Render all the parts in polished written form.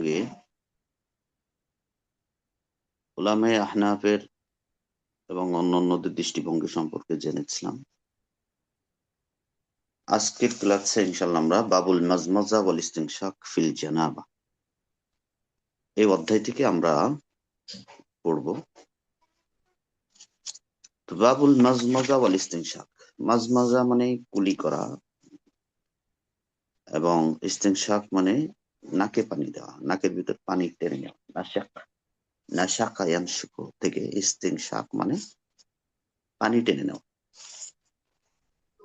সঙ্গে উলামায়ে আহনাফের এবং অন্যান্যদের দৃষ্টিভঙ্গি সম্পর্কে জেনেছিলাম। আজকের ক্লাসে ইনশাআল্লাহ আমরা বাবুল মাজমাজা ওয়াল ইস্তিনশাক ফিল জানাবা এই অধ্যায় থেকে আমরা পড়ব। বাবুল মাজমাজা ওয়াল ইস্তিনশাক, মাজমাজা মানে কুলি করা এবং ইস্তিনশাক মানে নাকে পানি দেওয়া, নাকের ভিতর পানি টেনে নেওয়া। নাশাকা ইয়ানশুকু থেকে ইস্তিনশাক মানে পানি টেনে নেওয়া।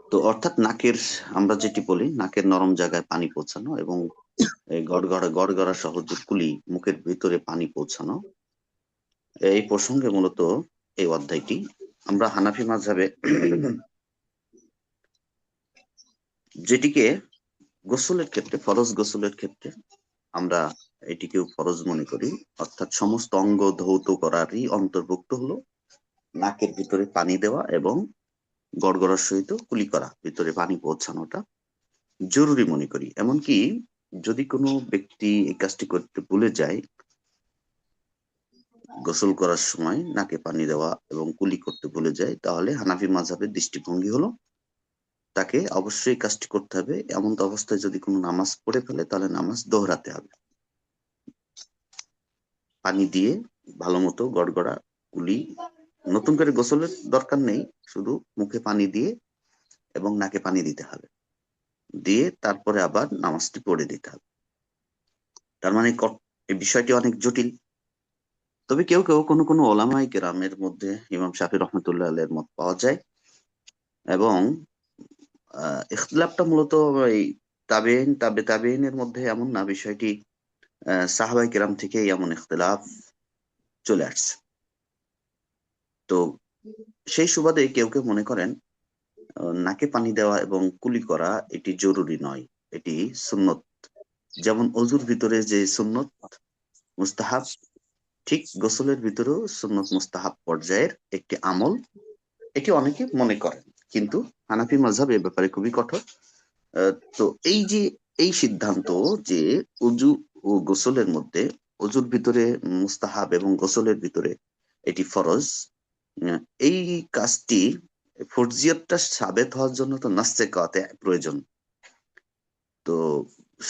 তো অর্থাৎ নাকের, আমরা যেটি বলি নাকের নরম জায়গায় পানি পৌঁছানো এবং গড়গড়া সহ যে কুলি মুখের ভিতরে পানি পৌঁছানো, এই প্রসঙ্গে মূলত এই অধ্যায়টি। আমরা হানাফি মাযহাবে যেটিকে গোসলের ক্ষেত্রে, ফরজ গোসলের ক্ষেত্রে আমরা এটিকেও ফরজ মনে করি, অর্থাৎ সমস্ত অঙ্গ ধৌত করারই অন্তর্ভুক্ত হলো নাকের ভিতরে পানি দেওয়া এবং গড়গড়ার সহিত কুলি করা, ভিতরে পানি পৌঁছানোটা জরুরি মনে করি। এমনকি যদি কোনো ব্যক্তি এই কাজটি করতে ভুলে যায়, গোসল করার সময় নাকে পানি দেওয়া এবং কুলি করতে ভুলে যায়, তাহলে হানাফি মাযহাবের দৃষ্টিভঙ্গি হলো তাকে অবশ্যই কাজটি করতে হবে। এমন অবস্থায় যদি কোনো নামাজ পড়ে ফেলে তাহলে নামাজ দোহরাতে হবে। পানি দিয়ে ভালো মতো গড়গড়া কুলি, নতুন করে গোসলের দরকার নেই, শুধু মুখে পানি দিয়ে এবং নাকে পানি দিতে হবে, দিয়ে তারপরে আবার নামাজটি পড়ে দিতে হবে। তার মানে এই বিষয়টি অনেক জটিল। তবে কেউ কেউ কোনো ওলামায়ে কেরামের মধ্যে ইমাম শাফি রহমতুল্লাহ আলাইহির মত পাওয়া যায়, এবং ইখতিলাফটা মূলত এই তাবেঈনের মধ্যে এমন না, বিষয়টি সাহাবায়ে কেরাম থেকেই এমন ইখতিলাফ চলে আসছে। তো সেই সুবাদে কেউ কেউ মনে করেন নাকে পানি দেওয়া এবং কুলি করা এটি জরুরি নয়, এটি সুন্নত। যেমন অজুর ভিতরে যে সুন্নত মুস্তাহাব, ঠিক গোসলের ভিতরেও সুন্নত মুস্তাহাব পর্যায়ের একটি আমল, এটি অনেকে মনে করেন। কিন্তু হানাফি মাযহাব এ ব্যাপারে খুবই কঠোর। তো এই যে এই সিদ্ধান্ত যে অজু ও গোসলের মধ্যে, অজুর ভিতরে মুস্তাহাব এবং গোসলের ভিতরে এটি ফরজ, এই কাজটি ফরজিয়তটা সাবেত হওয়ার জন্য তো নাসে কাতে প্রয়োজন। তো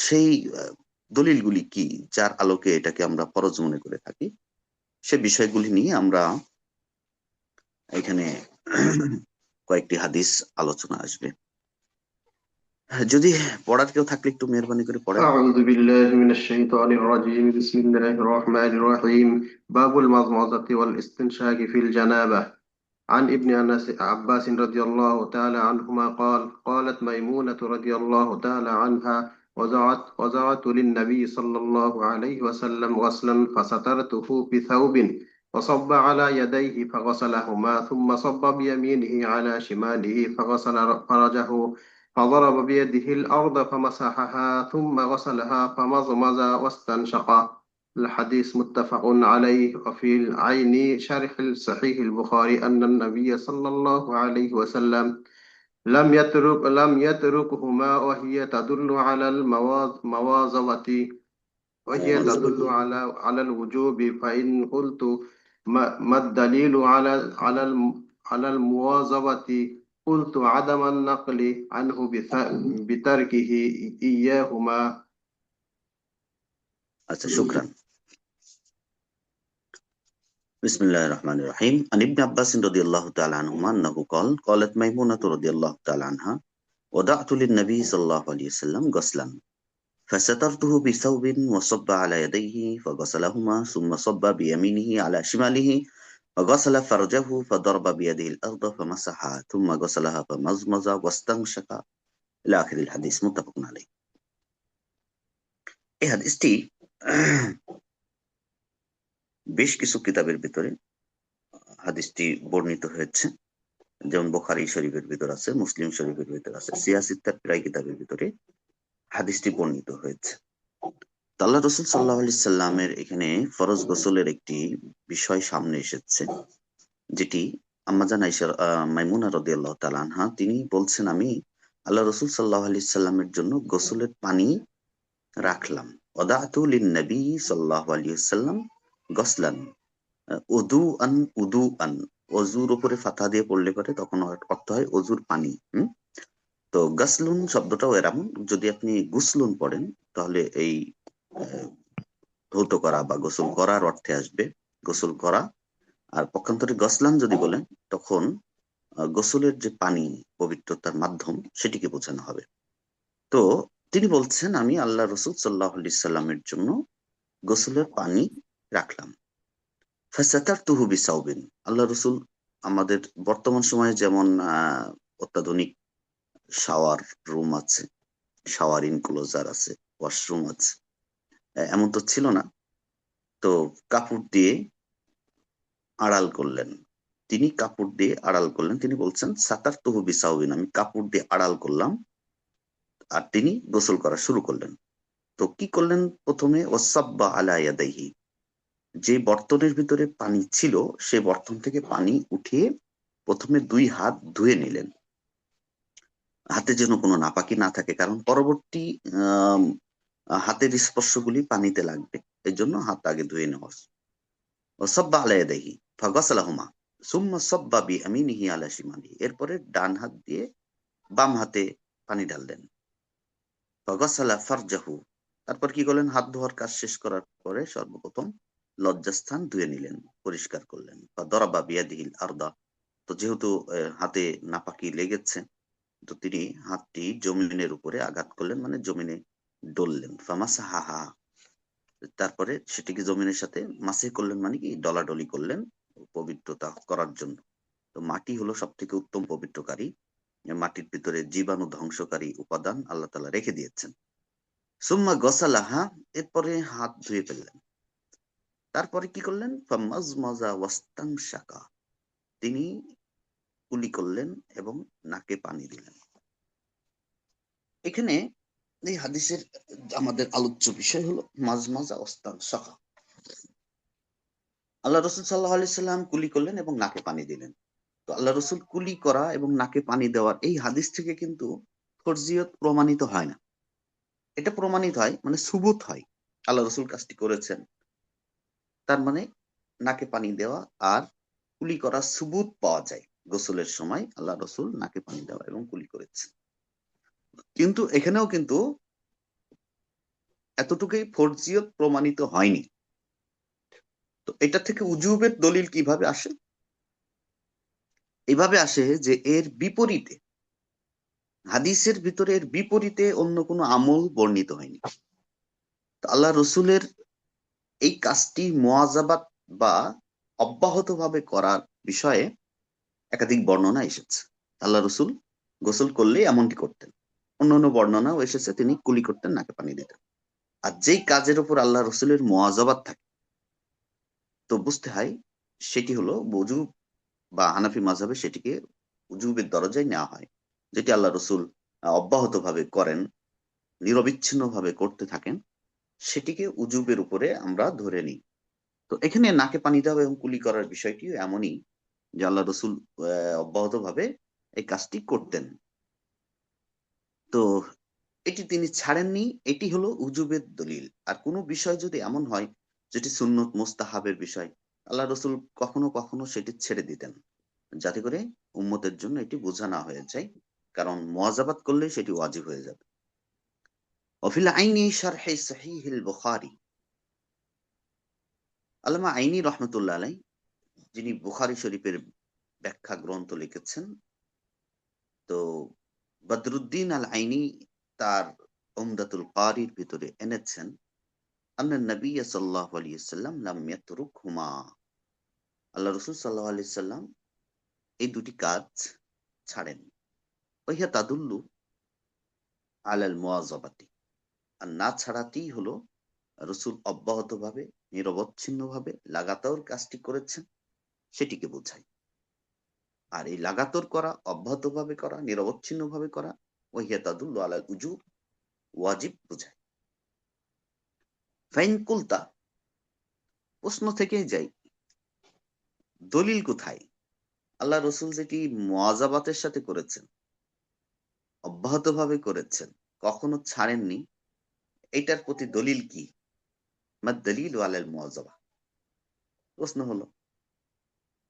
সেই দলিলগুলি কি, যার আলোকে এটাকে আমরা ফরজ মনে করে থাকি, সে বিষয়গুলি নিয়ে আমরা এখানে কয়েকটি হাদিস আলোচনা আসবে। যদি পড়ার কেউ থাকলে একটু মেহরবানি করে পড়েন। أعوذ بالله من الشيطان الرجيم بسم الله الرحمن الرحيم باب المضمضة والاستنشاق في الجنابة عن ابن أنس عباس رضي الله تعالى عنهما قال قالت ميمونة رضي الله تعالى عنها وضعت للنبي صلى الله عليه وسلم غسلا فسترته بثوب وصب على يديه فغسلهما ثم صب بيمينه على شماله فغسل فرجه فضرب بيده الأرض فمسحها ثم غسلها فمضمض واستنشق. الحديث متفق عليه. وفي العين شرح صحيح البخاري أن النبي صلى الله عليه وسلم لم يتركهما وهي تدل على المواظبة وهي تدل على الوجوب. فإن قلت ما الدليل على المواظبة قلت عدم النقل عنه بتركه إياهما. আচ্ছা, শুকরান। بسم الله الرحمن الرحيم. عن ابن عباس رضي الله تعالى عنهما أنه قال قالت ميمونة رضي الله تعالى عنها وضعت للنبي صلى الله عليه وسلم غسلا فسترته بثوب وصب على يديه فغسلهما ثم صب بيمينه على شماله فغسل فرجه فضرب بيده الأرض فمسحها ثم غسلها فمزمز واستنشق إلى آخر الحديث متفق عليه. এই হাদিসটি বেশ কিছু কিতাবের ভিতরে হাদিসটি বর্ণিত হয়েছে, যেমন বুখারী শরীফের ভিতর আছে, মুসলিম শরীফের ভিতর আছে, সিয়াসিত্তার প্রায় কিতাবের ভিতরে হাদিসটি বর্ণিত হয়েছে। আল্লাহ রাসূল সাল্লাল্লাহু আলাইহি সাল্লামের এখানে ফরজ গোসলের একটি বিষয় সামনে এসেছে, যেটি আম্মাজান আয়েশা মাইমুনা রাদিয়াল্লাহু তাআলা আনহা তিনি বলছেন, আমি আল্লাহ রাসূল সাল্লাল্লাহু আলাইহি সাল্লামের জন্য গোসলের পানি রাখলাম, ওয়াদাতু লিন-নবী সাল্লাল্লাহু আলাইহি ওয়াসাল্লাম গসলান, উদুআন, উদুআন, অজুর উপরে ফাথা দিয়ে পড়লে পরে তখন অর্থ হয় অজুর পানি। তো গাসলুন শব্দটাও এরকম, যদি আপনি গুসলুন পড়েন তাহলে এই আহ, ধৌত করা বা গোসল করার অর্থে আসবে, গোসল করা। আর পক্ষান্তরে গসলান যদি বলেন তখন গোসলের যে পানি, পবিত্রতার মাধ্যম, সেটিকে বোঝানো হবে। তো তিনি বলছেন, আমি আল্লাহ রসুল সাল্লাহ আলি সাল্লামের জন্য গোসলের পানি রাখলাম। ফাসাতারতুহু বিসাউবিন, আল্লাহ রসুল আমাদের বর্তমান সময়ে যেমন অত্যাধুনিক শাওয়ার রুম আছে, শাওয়ার ইনক্লোজার আছে, ওয়াশরুম আছে, এমন তো ছিল না। তো কাপড় দিয়ে আড়াল করলেন, তিনি কাপড় দিয়ে আড়াল করলেন। তিনি বলছেন সাতারতুহু বিসাউবিন, আমি কাপড় দিয়ে আড়াল করলাম, আর তিনি গোসল করা শুরু করলেন। তো কি করলেন? প্রথমে ওয়াসাব্বা আলা ইয়াদাইহি, যে বর্তনের ভিতরে পানি ছিল সে বর্তন থেকে পানি উঠিয়ে প্রথমে 2 হাত ধুয়ে নিলেন, হাতে যেন কোনো নাপাকি না থাকে, কারণ পরবর্তী আহ হাতের স্পর্শগুলি পানিতে লাগবে, এর জন্য হাত আগে ধুয়ে নেওয়া। ওয়াসাব্বা আলা ইয়াদাইহি ফাগাসালাহুমা সুম্মা সাব্বা বিয়ামিনিহি আলা শিমালিহি, এরপরে ডান হাত দিয়ে বাম হাতে পানি ঢাললেন। ফাগাসালা ফারজাহু, তারপর কি করলেন? হাত ধোয়ার কাজ শেষ করার পরে সর্বপ্রথম লজ্জাস্থান ধুয়ে নিলেন, পরিষ্কার করলেন। বা দরাবা বিয়াদিহিল আরদা, তো যেহেতু হাতে নাপাকি লেগেছে, তো তিনি হাতটি জমিনের উপরে আঘাত করলেন, মানে জমিনে ডললেন। ফামাসাহাহা, তারপরে সেটিকে জমিনের সাথে মাসে করলেন, মানে কি ডলাডলি করলেন পবিত্রতা করার জন্য। তো মাটি হলো সব থেকে উত্তম পবিত্রকারী, মাটির ভিতরে জীবাণু ধ্বংসকারী উপাদান আল্লাহ তাআলা রেখে দিয়েছেন। সুম্মা গসালাহা, এরপরে হাত ধুয়ে ফেললেন। তারপরে কি করলেন? ফামাজমাজা ওয়াস্তানশাকা, তিনি কুলি করলেন এবং নাকে পানি দিলেন। এখানে এই হাদিসের আমাদের আলোচ্য বিষয় হলো মাজমাজা ওয়াস্তানশাকা। আল্লাহ রসুল সাল্লাহ আলি সাল্লাম কুলি করলেন এবং নাকে পানি দিলেন। তো আল্লাহ রসুল কুলি করা এবং নাকে পানি দেওয়ার এই হাদিস থেকে কিন্তু ফরজিয়ত প্রমাণিত হয় না, এটা প্রমাণিত হয় মানে সুবুত হয় আল্লাহ রসুল কাজটি করেছেন। তার মানে নাকে পানি দেওয়া আর কুলি করা সুবুত পাওয়া যায়, গোসলের সময় আল্লাহ রসুল নাকে পানি দেওয়া এবং কুলি করেছেন। কিন্তু এখানেও কিন্তু এতটুকুই ফরজিয়ত প্রমাণিত হয়নি। তো এটা থেকে উজুবের দলিল কিভাবে আসে? এইভাবে আসে যে এর বিপরীতে, হাদিসের ভিতরে এর বিপরীতে অন্য কোনো আমল বর্ণিত হয়নি। তো আল্লাহ রসুলের এই কাজটি মুআজাবাত বা অব্যাহত ভাবে করার বিষয়ে একাধিক বর্ণনা এসেছে। আল্লাহ রসুল গোসল করলে এমনটি করতেন, অন্যান্য বর্ণনাও এসেছে তিনি কুলি করতেন, নাকে পানি দিতেন। আর যেই কাজের উপর আল্লাহ রসুলের মুআজাবাত থাকে, তো বুঝতে হয় সেটি হলো ওযু, বা হানাফি মাযহাবে সেটিকে উজুবের দরজায় নেওয়া হয়। যেটি আল্লাহ রসুল অব্যাহত ভাবে করেন, নিরবিচ্ছিন্ন ভাবে করতে থাকেন, সেটিকে উজুবের উপরে আমরা ধরে নিই। তো এখানে নাকে পানি দেওয়া এবং কুলি করার বিষয়টি এমনই যে আল্লাহ রসুল অব্যাহত ভাবে এই কাজটি করতেন। তো এটি তিনি ছাড়েননি, এটি হলো উজুবের দলিল। আর কোনো বিষয় যদি এমন হয় যেটি সুন্নত মুস্তাহাবের বিষয়, আল্লাহ রসুল কখনো কখনো সেটি ছেড়ে দিতেন, যাতে করে উম্মতের জন্য এটি বোঝা না হয়ে যায়, কারণ মুআজাবাত করলে সেটি ওয়াজিব হয়ে যাবে। ওয়াফিল আইনি শারহি সহিহিল বুখারী, আল্লামা আইনি রহমতুল্লাহ আলাই, যিনি বুখারী শরীফের ব্যাখ্যা গ্রন্থ লিখেছেন, তো বদরুদ্দিন আল আইনি তার উমদাতুল কারির ভিতরে এনেছেন আন্না নবী সাল্লাল্লাহু আলাইহি ওয়াসাল্লাম লাম ইয়াতরুকহুমা, আল্লাহ রাসূল সাল্লাল্লাহু আলাইহি সাল্লাম এই দুটি কাজ ছাড়েন। ওয়াহিয়া তাদুল্লু আলাল মুওয়াযাবাতি, আর না ছাড়াতেই হলো রাসূল অব্যাহতভাবে, নিরবচ্ছিন্নভাবে লাগাতার কাজটি করেছেন, সেটিকে বোঝায়। আর এই লাগাতার করা, অব্যাহতভাবে করা, নিরবচ্ছিন্নভাবে করা, ওয়াহিয়া তাদুল্লু আলাল উজুব, ওয়াজিব বোঝায়। ফাইন কুলতা, প্রশ্ন থেকেই যাই, দলিল কোথায়? আল্লাহ রসুল যেটি মুআযাবাতের সাথে করেছেন, অব্যাহতভাবে করেছেন, কখনো ছাড়েননি, এইটার প্রতি দলিল কি? মাদ দলিল আলাল মুওয়াজাবা, প্রশ্ন হলো।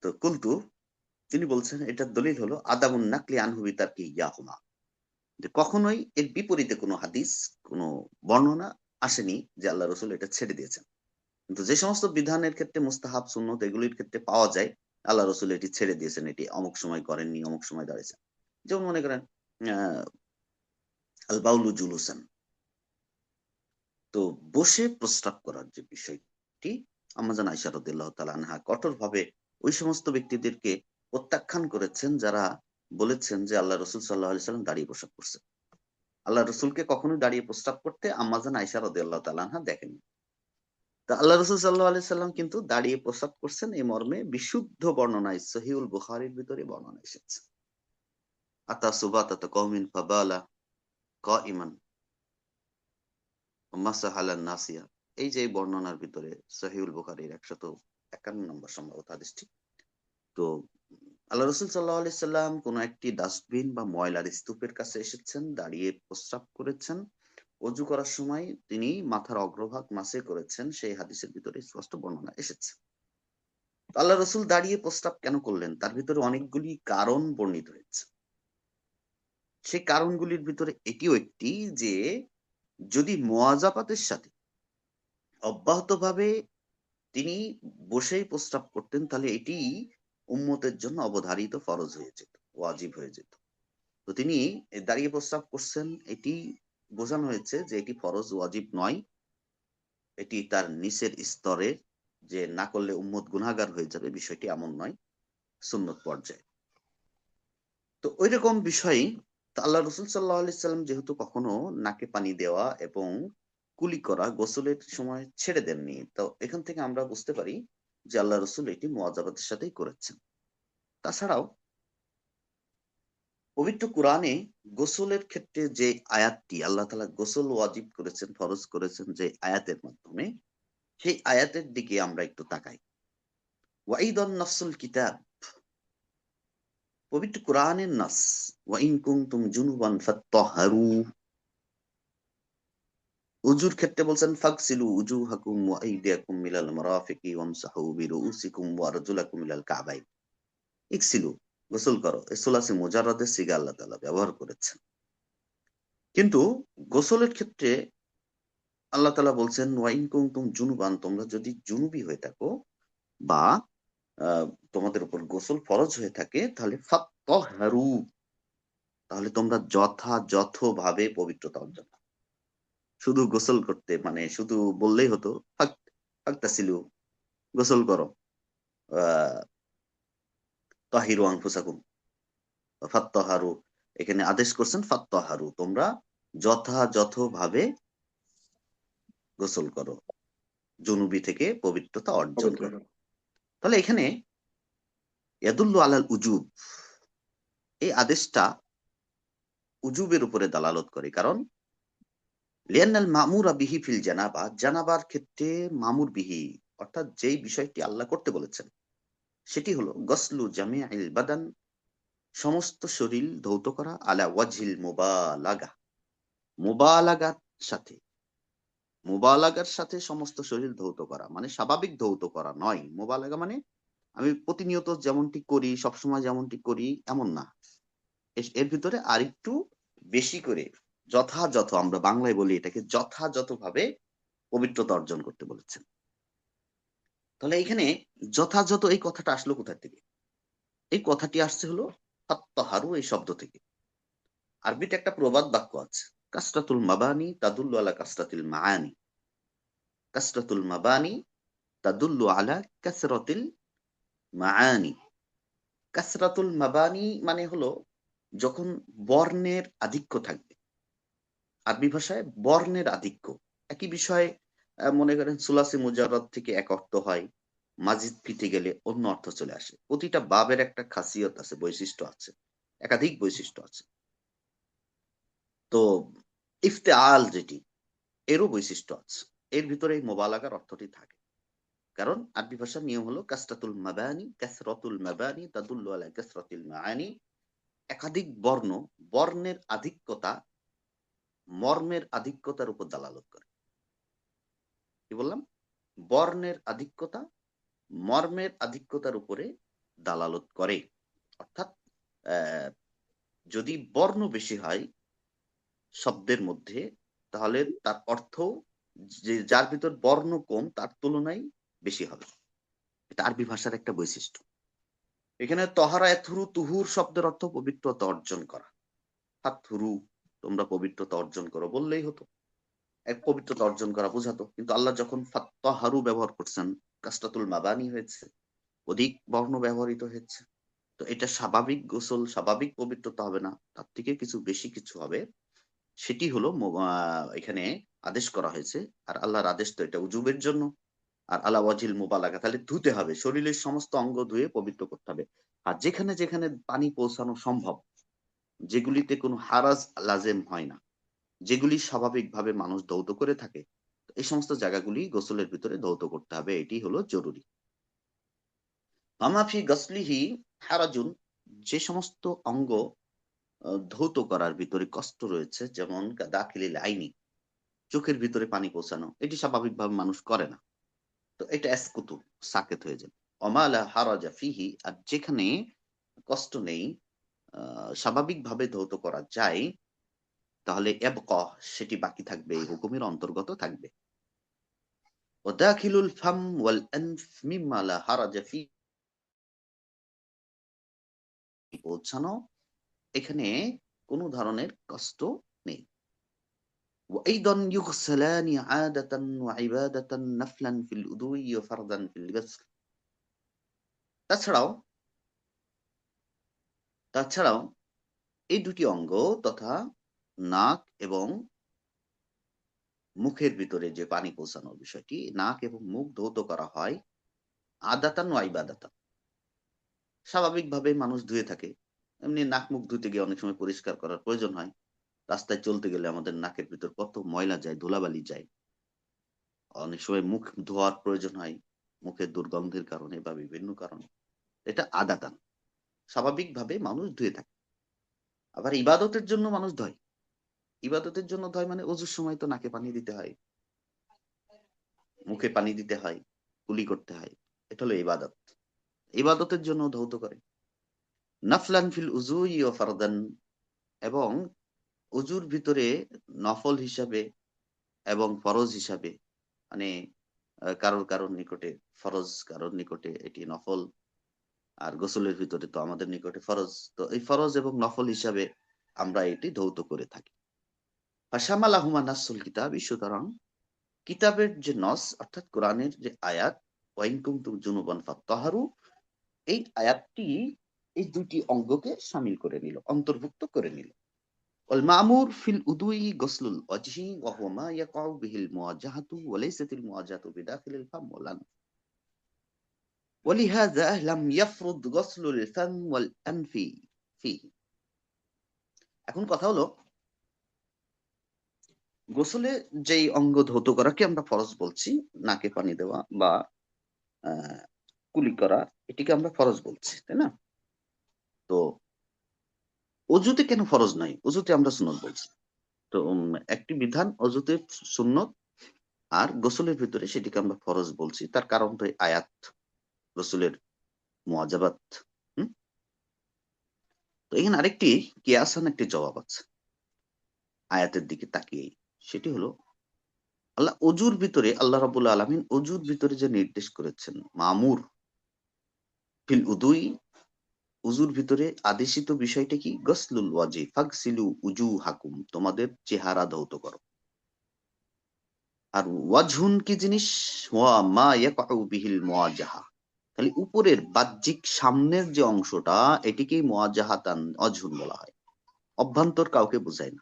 তো কুলতু, তিনি বলছেন এটার দলিল হলো আদামুন নাকলি আনহু বিতারকি ইয়াহুমা, যে কখনোই এর বিপরীতে কোনো হাদিস, কোনো বর্ণনা আসেনি যে আল্লাহ রসুল এটা ছেড়ে দিয়েছেন। কিন্তু যে সমস্ত বিধানের ক্ষেত্রে মুস্তাহাব সুন্নত এগুলির ক্ষেত্রে পাওয়া যায় আল্লাহ রসুল এটি ছেড়ে দিয়েছেন, এটি অমুক সময় করেননি, অমুক সময় দাঁড়িয়েছেন। যেমন মনে করেন আল বাউলু জুলুসান, তো বসে প্রস্রাব করার যে বিষয়টি, আম্মাজান আয়েশা রাদিয়াল্লাহু তাআলা আনহা কঠোরভাবে ওই সমস্ত ব্যক্তিদেরকে প্রত্যাখ্যান করেছেন যারা বলেছেন যে আল্লাহ রসুল সাল্লাল্লাহু আলাইহি সাল্লাম দাঁড়িয়ে প্রস্রাব করছেন। আল্লাহ রসুলকে কখনোই দাঁড়িয়ে প্রস্রাব করতে আম্মাজান আয়েশা রাদিয়াল্লাহু তাআলা আনহা দেখেননি। তা আল্লাহ রসুল সাল্লাল্লাহু আলাইহি সাল্লাম কিন্তু দাঁড়িয়ে প্রস্রাব করছেন, এই মর্মে বিশুদ্ধ বর্ণনায় সহিহুল বুখারীর ভিতরে বর্ণনা এসেছে। আতা সুবাতাতা কওমিন ফাবালা কাইমান মাসাহা আলান নাসিয়া, এই যে এই বর্ণনার ভিতরে সহিহুল বুখারীর 151 নম্বর সম্ভবত হাদিসটি। তো আল্লাহ রসুল সাল্লাল্লাহু আলাইহি সাল্লাম কোন একটি ডাস্টবিন বা ময়লার স্তূপের কাছে এসেছেন, দাঁড়িয়ে প্রস্রাব করেছেন। অজু করার সময় তিনি মাথার অগ্রভাগ মাসে করেছেন, সেই হাদিসের ভিতরে স্পষ্ট বর্ণনা এসেছে। আল্লাহ রসুল দাঁড়িয়ে প্রস্রাব কেন করলেন, তার ভিতরে অনেকগুলি কারণ বর্ণিত হয়েছে। সেই কারণগুলির ভিতরে এটিও একটি, যে যদি মুওয়াজাবাতের সাথে অব্যাহতভাবে তিনি বসেই প্রস্রাব করতেন, তাহলে এটি উম্মতের জন্য অবধারিত ফরজ হয়ে যেত, ওয়াজিব হয়ে যেত। তো তিনি দাঁড়িয়ে প্রস্রাব করছেন, এটি বোঝানো হয়েছে যে এটি ফরজ, ওয়াজিব নয়, এটি তার নিচের স্তরে, যে না করলে উম্মত গুনাহগার হয়ে যাবে, বিষয়টি এমন নয়, সুন্নত পর্যায়ে। তো ওই রকম বিষয় আল্লাহ রসুল সাল্লাহ আলি সাল্লাম যেহেতু কখনো নাকে পানি দেওয়া এবং কুলি করা গোসলের সময় ছেড়ে দেননি, তো এখান থেকে আমরা বুঝতে পারি যে আল্লাহ রসুল এটি মুওয়াজাবাতের সাথেই করেছেন। তাছাড়াও পবিত্র কোরআনে গোসলের ক্ষেত্রে যে আয়াতটি আল্লাহ তাআলা গোসল ওয়াজিব করেছেন, ফরজ করেছেন যে আয়াতের মাধ্যমে, সেই আয়াতের দিকে আমরা একটু তাকাই। ওয়াইদান নাফসুল কিতাব, পবিত্র কোরআনের নাস, ওয়াইন কুনতুম জুনুবান ফাত্তাহহারু, উজুর ক্ষেত্রে বলছেন ফাগসিলু উজুহাকুম ওয়া আইদিয়াকুম মিনাল মারাফিকি ওয়ামসাহু বিরুউসিকুম ওয়া আরজুলাকুম ইলাল কাবাইন। ইগসিলু, গোসল করো, এই সুলাসে মুজাররাদের সিগা আল্লাহ তাআলা ব্যবহার করেছেন। কিন্তু গোসলের ক্ষেত্রে আল্লাহ তাআলা বলছেন ওয়াইন কুনতুম জুনুবান, তোমরা যদি জুনুবি হয়ে থাকো বা তোমাদের উপর গোসল ফরজ হয়ে থাকে, তাহলে ফাত্তাহহারু, তাহলে তোমরা যথাযথভাবে পবিত্রতা অর্জন করো। শুধু গোসল করতে মানে শুধু বললেই হতো ফাগতাসিলু, গোসল করো, তাহিরু আনফুসাকুম, ফাত্তাহারু, এখানে আদেশ করছেন ফাত্তাহারু, তোমরা যথাযথভাবে গোসল করো, জুনুবি থেকে পবিত্রতা অর্জন পবিত্র করো। হন। তাহলে এখানে ইয়াদুল্লু আলাল উজুব, এই আদেশটা উজুবের উপরে দালালত করে, কারণ লিয়ান্নাল মামুরা বিহি ফিল জানাবা, জানাবার ক্ষেত্রে মামুর বিহি, অর্থাৎ যেই বিষয়টি আল্লাহ করতে বলেছেন সেটি হলো গসলু জামিআল বাদান, সমস্ত শরীর ধৌত করা, আলা ওয়াজহিল মুবালাগা, মুবালাগার সাথে, মুবালাগার সাথে সমস্ত শরীর ধৌত করা, মানে স্বাভাবিক ধৌত করা নয়। মুবালাগা মানে আমি প্রতিনিয়ত যেমনটি করি, সবসময় যেমনটি করি, এমন না। এর ভিতরে আরেকটু বেশি করে, যথাযথ, আমরা বাংলায় বলি এটাকে, যথাযথভাবে পবিত্রতা অর্জন করতে বলেছেন। তাহলে এখানে যথাযথ এই কথাটা আসলো কোথা থেকে? এই কথাটি আসছে হলো ফাত্তাহারু এই শব্দ থেকে। আরবিতে একটা প্রবাদ বাক্য আছে, কাসরাতুল মাবানি তাদুল্লু আলা কাসরাতিল মাআনি, কাসরাতুল মাবানি তাদুল্লু আলা কাসরাতিল মাআনি। কাসরাতুল মাবানি মানে হলো যখন বর্ণের আধিক্য থাকবে, আরবি ভাষায় বর্ণের আধিক্য। একই বিষয় মনে করেন সুলাসি মুজাররদ থেকে এক অর্থ হয়, মাজিদ ফিটে গেলে অন্য অর্থ চলে আসে। প্রতিটা বাবের একটা খাসিয়ত আছে, বৈশিষ্ট্য আছে, একাধিক বৈশিষ্ট্য আছে। তো ইফতেআল যেটি, এরও বৈশিষ্ট্য আছে, এর ভিতরে এই মোবালাগার অর্থটি থাকে। কারণ আরবি ভাষার নিয়ম হলো কাসরাতুল মাবানি, কাসরাতুল মাবানি তাদুল্লু আলা কাসরাতিল মাআনি, একাধিক বর্ণ, বর্ণের আধিক্যতা মর্মের আধিক্যতার উপর দালালত করে। কি বললাম? বর্ণের আধিক্যতা মর্মের আধিক্যতার উপরে দালালত করে। অর্থাৎ যদি বর্ণ বেশি হয় শব্দের মধ্যে, তাহলে তার অর্থ যে যার ভিতর বর্ণ কম তার তুলনায় বেশি হবে। এটা আরবি ভাষার একটা বৈশিষ্ট্য। এখানে তহারা এথুরু তুহুর শব্দের অর্থ পবিত্রতা অর্জন করা। হাথুরু, তোমরা পবিত্রতা অর্জন করো বললেই হতো, এক পবিত্রতা অর্জন করা বোঝাতো। কিন্তু আল্লাহ যখন ফাত্তাহারু ব্যবহার করছেন, কাসরাতুল মাবানি হয়েছে, অধিক বর্ণ ব্যবহৃত হয়েছে। তো এটা স্বাভাবিক গোসল, স্বাভাবিক পবিত্রতা হবে না, তার থেকে কিছু বেশি কিছু হবে। সেটি হলো এখানে আদেশ করা হয়েছে। আর আল্লাহর আদেশ তো এটা উজুবের জন্য। আর আলা ওয়াজিল মুবালাগা, তাহলে ধুতে হবে, শরীরের সমস্ত অঙ্গ ধুয়ে পবিত্র করতে হবে। আর যেখানে যেখানে পানি পৌঁছানো সম্ভব, যেগুলিতে কোনো হারাজ লাজেম হয় না, যেগুলি স্বাভাবিকভাবে মানুষ ধৌত করে থাকে, এই সমস্ত জায়গাগুলি গোসলের ভিতরে ধৌত করতে হবে, এটি হলো জরুরি। মামাফি গসলিহি হারাজুন, যে সমস্ত অঙ্গ ধৌত করার ভিতরে কষ্ট রয়েছে, যেমন দাখিলিল আইনি, চোখের ভিতরে পানি পৌঁছানো, এটি স্বাভাবিকভাবে মানুষ করে না, তো এটা এসকুতু, সাকেত হয়ে যাবে। অমালা হারাজা ফিহি, আর যেখানে কষ্ট নেই, স্বাভাবিকভাবে ধৌত করা যায়, তাহলে এবকা, সেটি বাকি থাকবে, এই হুকুমের অন্তর্গত থাকবে। ওদাখিলুল ফাম ওয়াল আনফ মিম্মা লা হারাজা ফি, পৌঁছানো, এখানে কোনো ধরনের কষ্ট নেই। وأيضا يغسلان عادة وعبادة نفلا في الوضوء وفرضا في الغسل। তাছাড়াও তাছাড়াও এই দুটি অঙ্গ তথা নাক এবং মুখের ভিতরে যে পানি পৌঁছানোর বিষয়টি, নাক এবং মুখ ধৌত করা হয় আদাতান ওয়া ইবাদাতান, স্বাভাবিকভাবে মানুষ ধুয়ে থাকে। এমনি নাক মুখ ধুতে গিয়ে অনেক সময় পরিষ্কার করার প্রয়োজন হয়। রাস্তায় চলতে গেলে আমাদের নাকের ভিতর কত ময়লা যায়, ধুলাবালি যায়, অনেক সময় মুখ ধোয়ার প্রয়োজন হয় মুখের দুর্গন্ধের কারণে বা বিভিন্ন কারণে। এটা আদাতান, স্বাভাবিকভাবে মানুষ ধুয়ে থাকে। আবার ইবাদতের জন্য মানুষ ধয়। ইবাদতের জন্য ধয় মানে অজুর সময় তো নাকে পানি দিতে হয়, মুখে পানি দিতে হয়, কুলি করতে হয়, এটা হলো ইবাদত। ইবাদতের জন্য ধৌত করে। নাফলান ফিল উজুই ও ফারদান, এবং উজুর ভিতরে নফল হিসাবে এবং ফরজ হিসাবে, মানে কারোর কারোর নিকটে ফরজ, কারোর নিকটে এটি নফল। আর গোসলের ভিতরে তো আমাদের নিকটে ফরজ, তো এই ফরজ এবং নফল হিসাবে আমরা এটি ধৌত করে থাকি। ফাশামালাহুমা নাসুল কিতাব, সুতরাং কিতাবের যে নস, অর্থাৎ কোরআনের যে আয়াত, ওয়াইন কুনতুম জুনুবান ফাত্তাহারু, এই আয়াতটি এই দুটি অঙ্গকে শামিল করে নিল, অন্তর্ভুক্ত করে নিল। ওয়াল মামুর ফিল উদুই গসলুল ওয়াজহি ওয়া হুয়া মা ইয়াকাউ বিহিল মুওয়াজাহাতু ওয়া লাইসাতিল মুওয়াজাহাতু বিদাখিলিল ফাম ওয়াল আনফ ওয়ালিহাযা লাম ইয়াফরুদ গসলুল ফাম ওয়াল আনফি ফিহি। এখন কথা হলো, গোসলে যেই অঙ্গ ধৌত করাকে আমরা ফরজ বলছি, নাকে পানি দেওয়া বা আহ কুলি করা, এটিকে আমরা ফরজ বলছি, তাই না? তো অজুতে কেন ফরজ নাই, অজুতে আমরা সুন্নত বলছি। তো একটি বিধান অজুতে সুন্নত, আর গোসলের ভিতরে সেটিকে আমরা ফরজ বলছি, তার কারণ তো এই আয়াত, গোসলের মুওয়াজাবাত। হুম। তো এখানে আরেকটি কিয়াসান একটি জবাব আছে আয়াতের দিকে তাকিয়ে, সেটি হলো আল্লাহ অজুর ভিতরে, আল্লাহ রাব্বুল আলামিন অজুর ভিতরে যে নির্দেশ করেছেন, মামুর ফিল উদুই, উজুর ভিতরে আদেশিত বিষয়টা কি? গসলুল ওয়াজি ফাগসিলু উজুহাকুম, তোমাদের চেহারা ধৌত করো। আর ওয়াজহুন কি জিনিস? ওয়া মা ইয়াকাউ বিহিল মুওয়াজাহা, তাহলে উপরের বাহ্যিক সামনের যে অংশটা, এটিকেই মুওয়াজাহাতান ওয়াজহুন বলা হয়, অভ্যন্তর কাউকে বোঝায় না।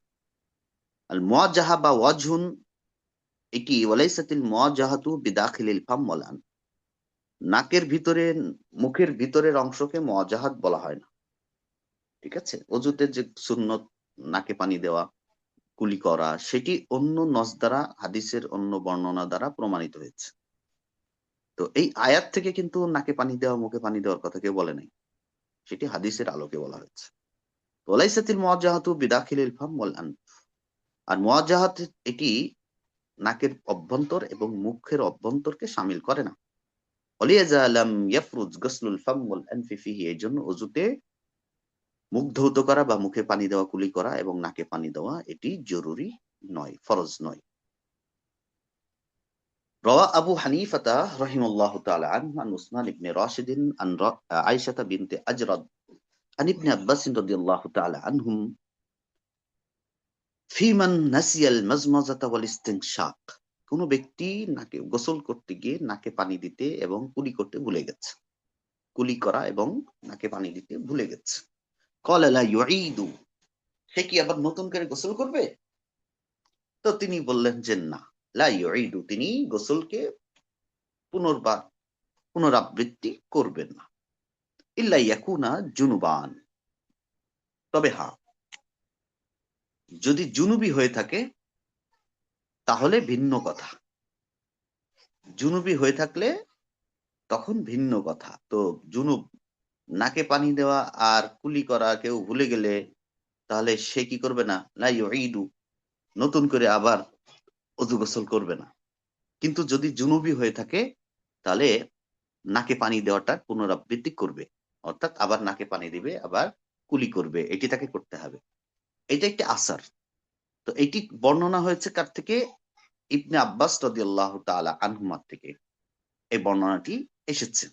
আল মুওয়াজাহা বা ওয়াজহুন, এটি ওয়ালাইসাতিল মুওয়াজাহাতু বিদাখিলিল ফাম ওয়াল আনফ, নাকের ভিতরে, মুখের ভিতরের অংশকে মুওয়াজাহাত বলা হয় না। ঠিক আছে? অজুতে যে সুন্নত, নাকে পানি দেওয়া, কুলি করা, সেটি অন্য নস দ্বারা, হাদিসের অন্য বর্ণনা দ্বারা প্রমাণিত হয়েছে। তো এই আয়াত থেকে কিন্তু নাকে পানি দেওয়া, মুখে পানি দেওয়ার কথা কেউ বলে নাই, সেটি হাদিসের আলোকে বলা হয়েছে। ওয়ালাইসাতিল মুওয়াজাহাতু বিদাখিলিল ফাম ওয়াল আনফ, আর মুওয়াজাহাত এটি নাকের অভ্যন্তর এবং মুখের অভ্যন্তরকে শামিল করে না। ওয়ালিয়াজা লাম ইয়াফরুজ গসলুল ফাম ওয়াল আনফি ফিহি, এই জন্য অজুতে মুখ ধৌত করা বা মুখে পানি দেওয়া, কুলি করা এবং নাকে পানি দেওয়া এটি জরুরি নয়, ফরজ নয়। রওয়া আবু হানিফাতা রাহিমাল্লাহু তাআলা আনহু আন উসমান ইবনে রাশিদ আন আয়েশা বিনতে আজরাদ আন ইবনে আব্বাস রাদিয়াল্লাহু তাআলা আনহুম ফিমান নাসিয়াল মাজমাজাতা ওয়াল ইস্তিনশাক, কোন ব্যক্তি নাকে গোসল করতে গিয়ে নাকে পানি দিতে এবং কুলি করতে ভুলে গেছে, কুলি করা এবং নাকে পানি দিতে ভুলে গেছে। ক্বালা লা ইউঈদু, সে কি আবার নতুন করে গোসল করবে? তো তিনি বললেন যে না, লা ইউঈদু, তিনি গোসলকে পুনর্বার পুনরাবৃত্তি করবেন না। ইল্লা ইয়াকুনা জুনুবান, তবে হ্যাঁ, যদি জুনুবি হয়ে থাকে তাহলে ভিন্ন কথা। জুনুবি হয়ে থাকলে তখন ভিন্ন কথা। তো জুনুব, নাকে পানি দেওয়া আর কুলি করা কেউ ভুলে গেলে তাহলে সে কি করবে না? লা ইউঈদু, নতুন করে আবার অজু গোসল করবে না। কিন্তু যদি জুনুবি হয়ে থাকে তাহলে নাকে পানি দেওয়াটা পুনরাবৃত্তি করবে, অর্থাৎ আবার নাকে পানি দিবে, আবার কুলি করবে, এটি তাকে করতে হবে। এটা একটি আসার। তো এটি বর্ণনা হয়েছে কার থেকে? ইবনে আব্বাস রাদিয়াল্লাহু তাআলা আনহুমা থেকে এই বর্ণনাটি এসেছে।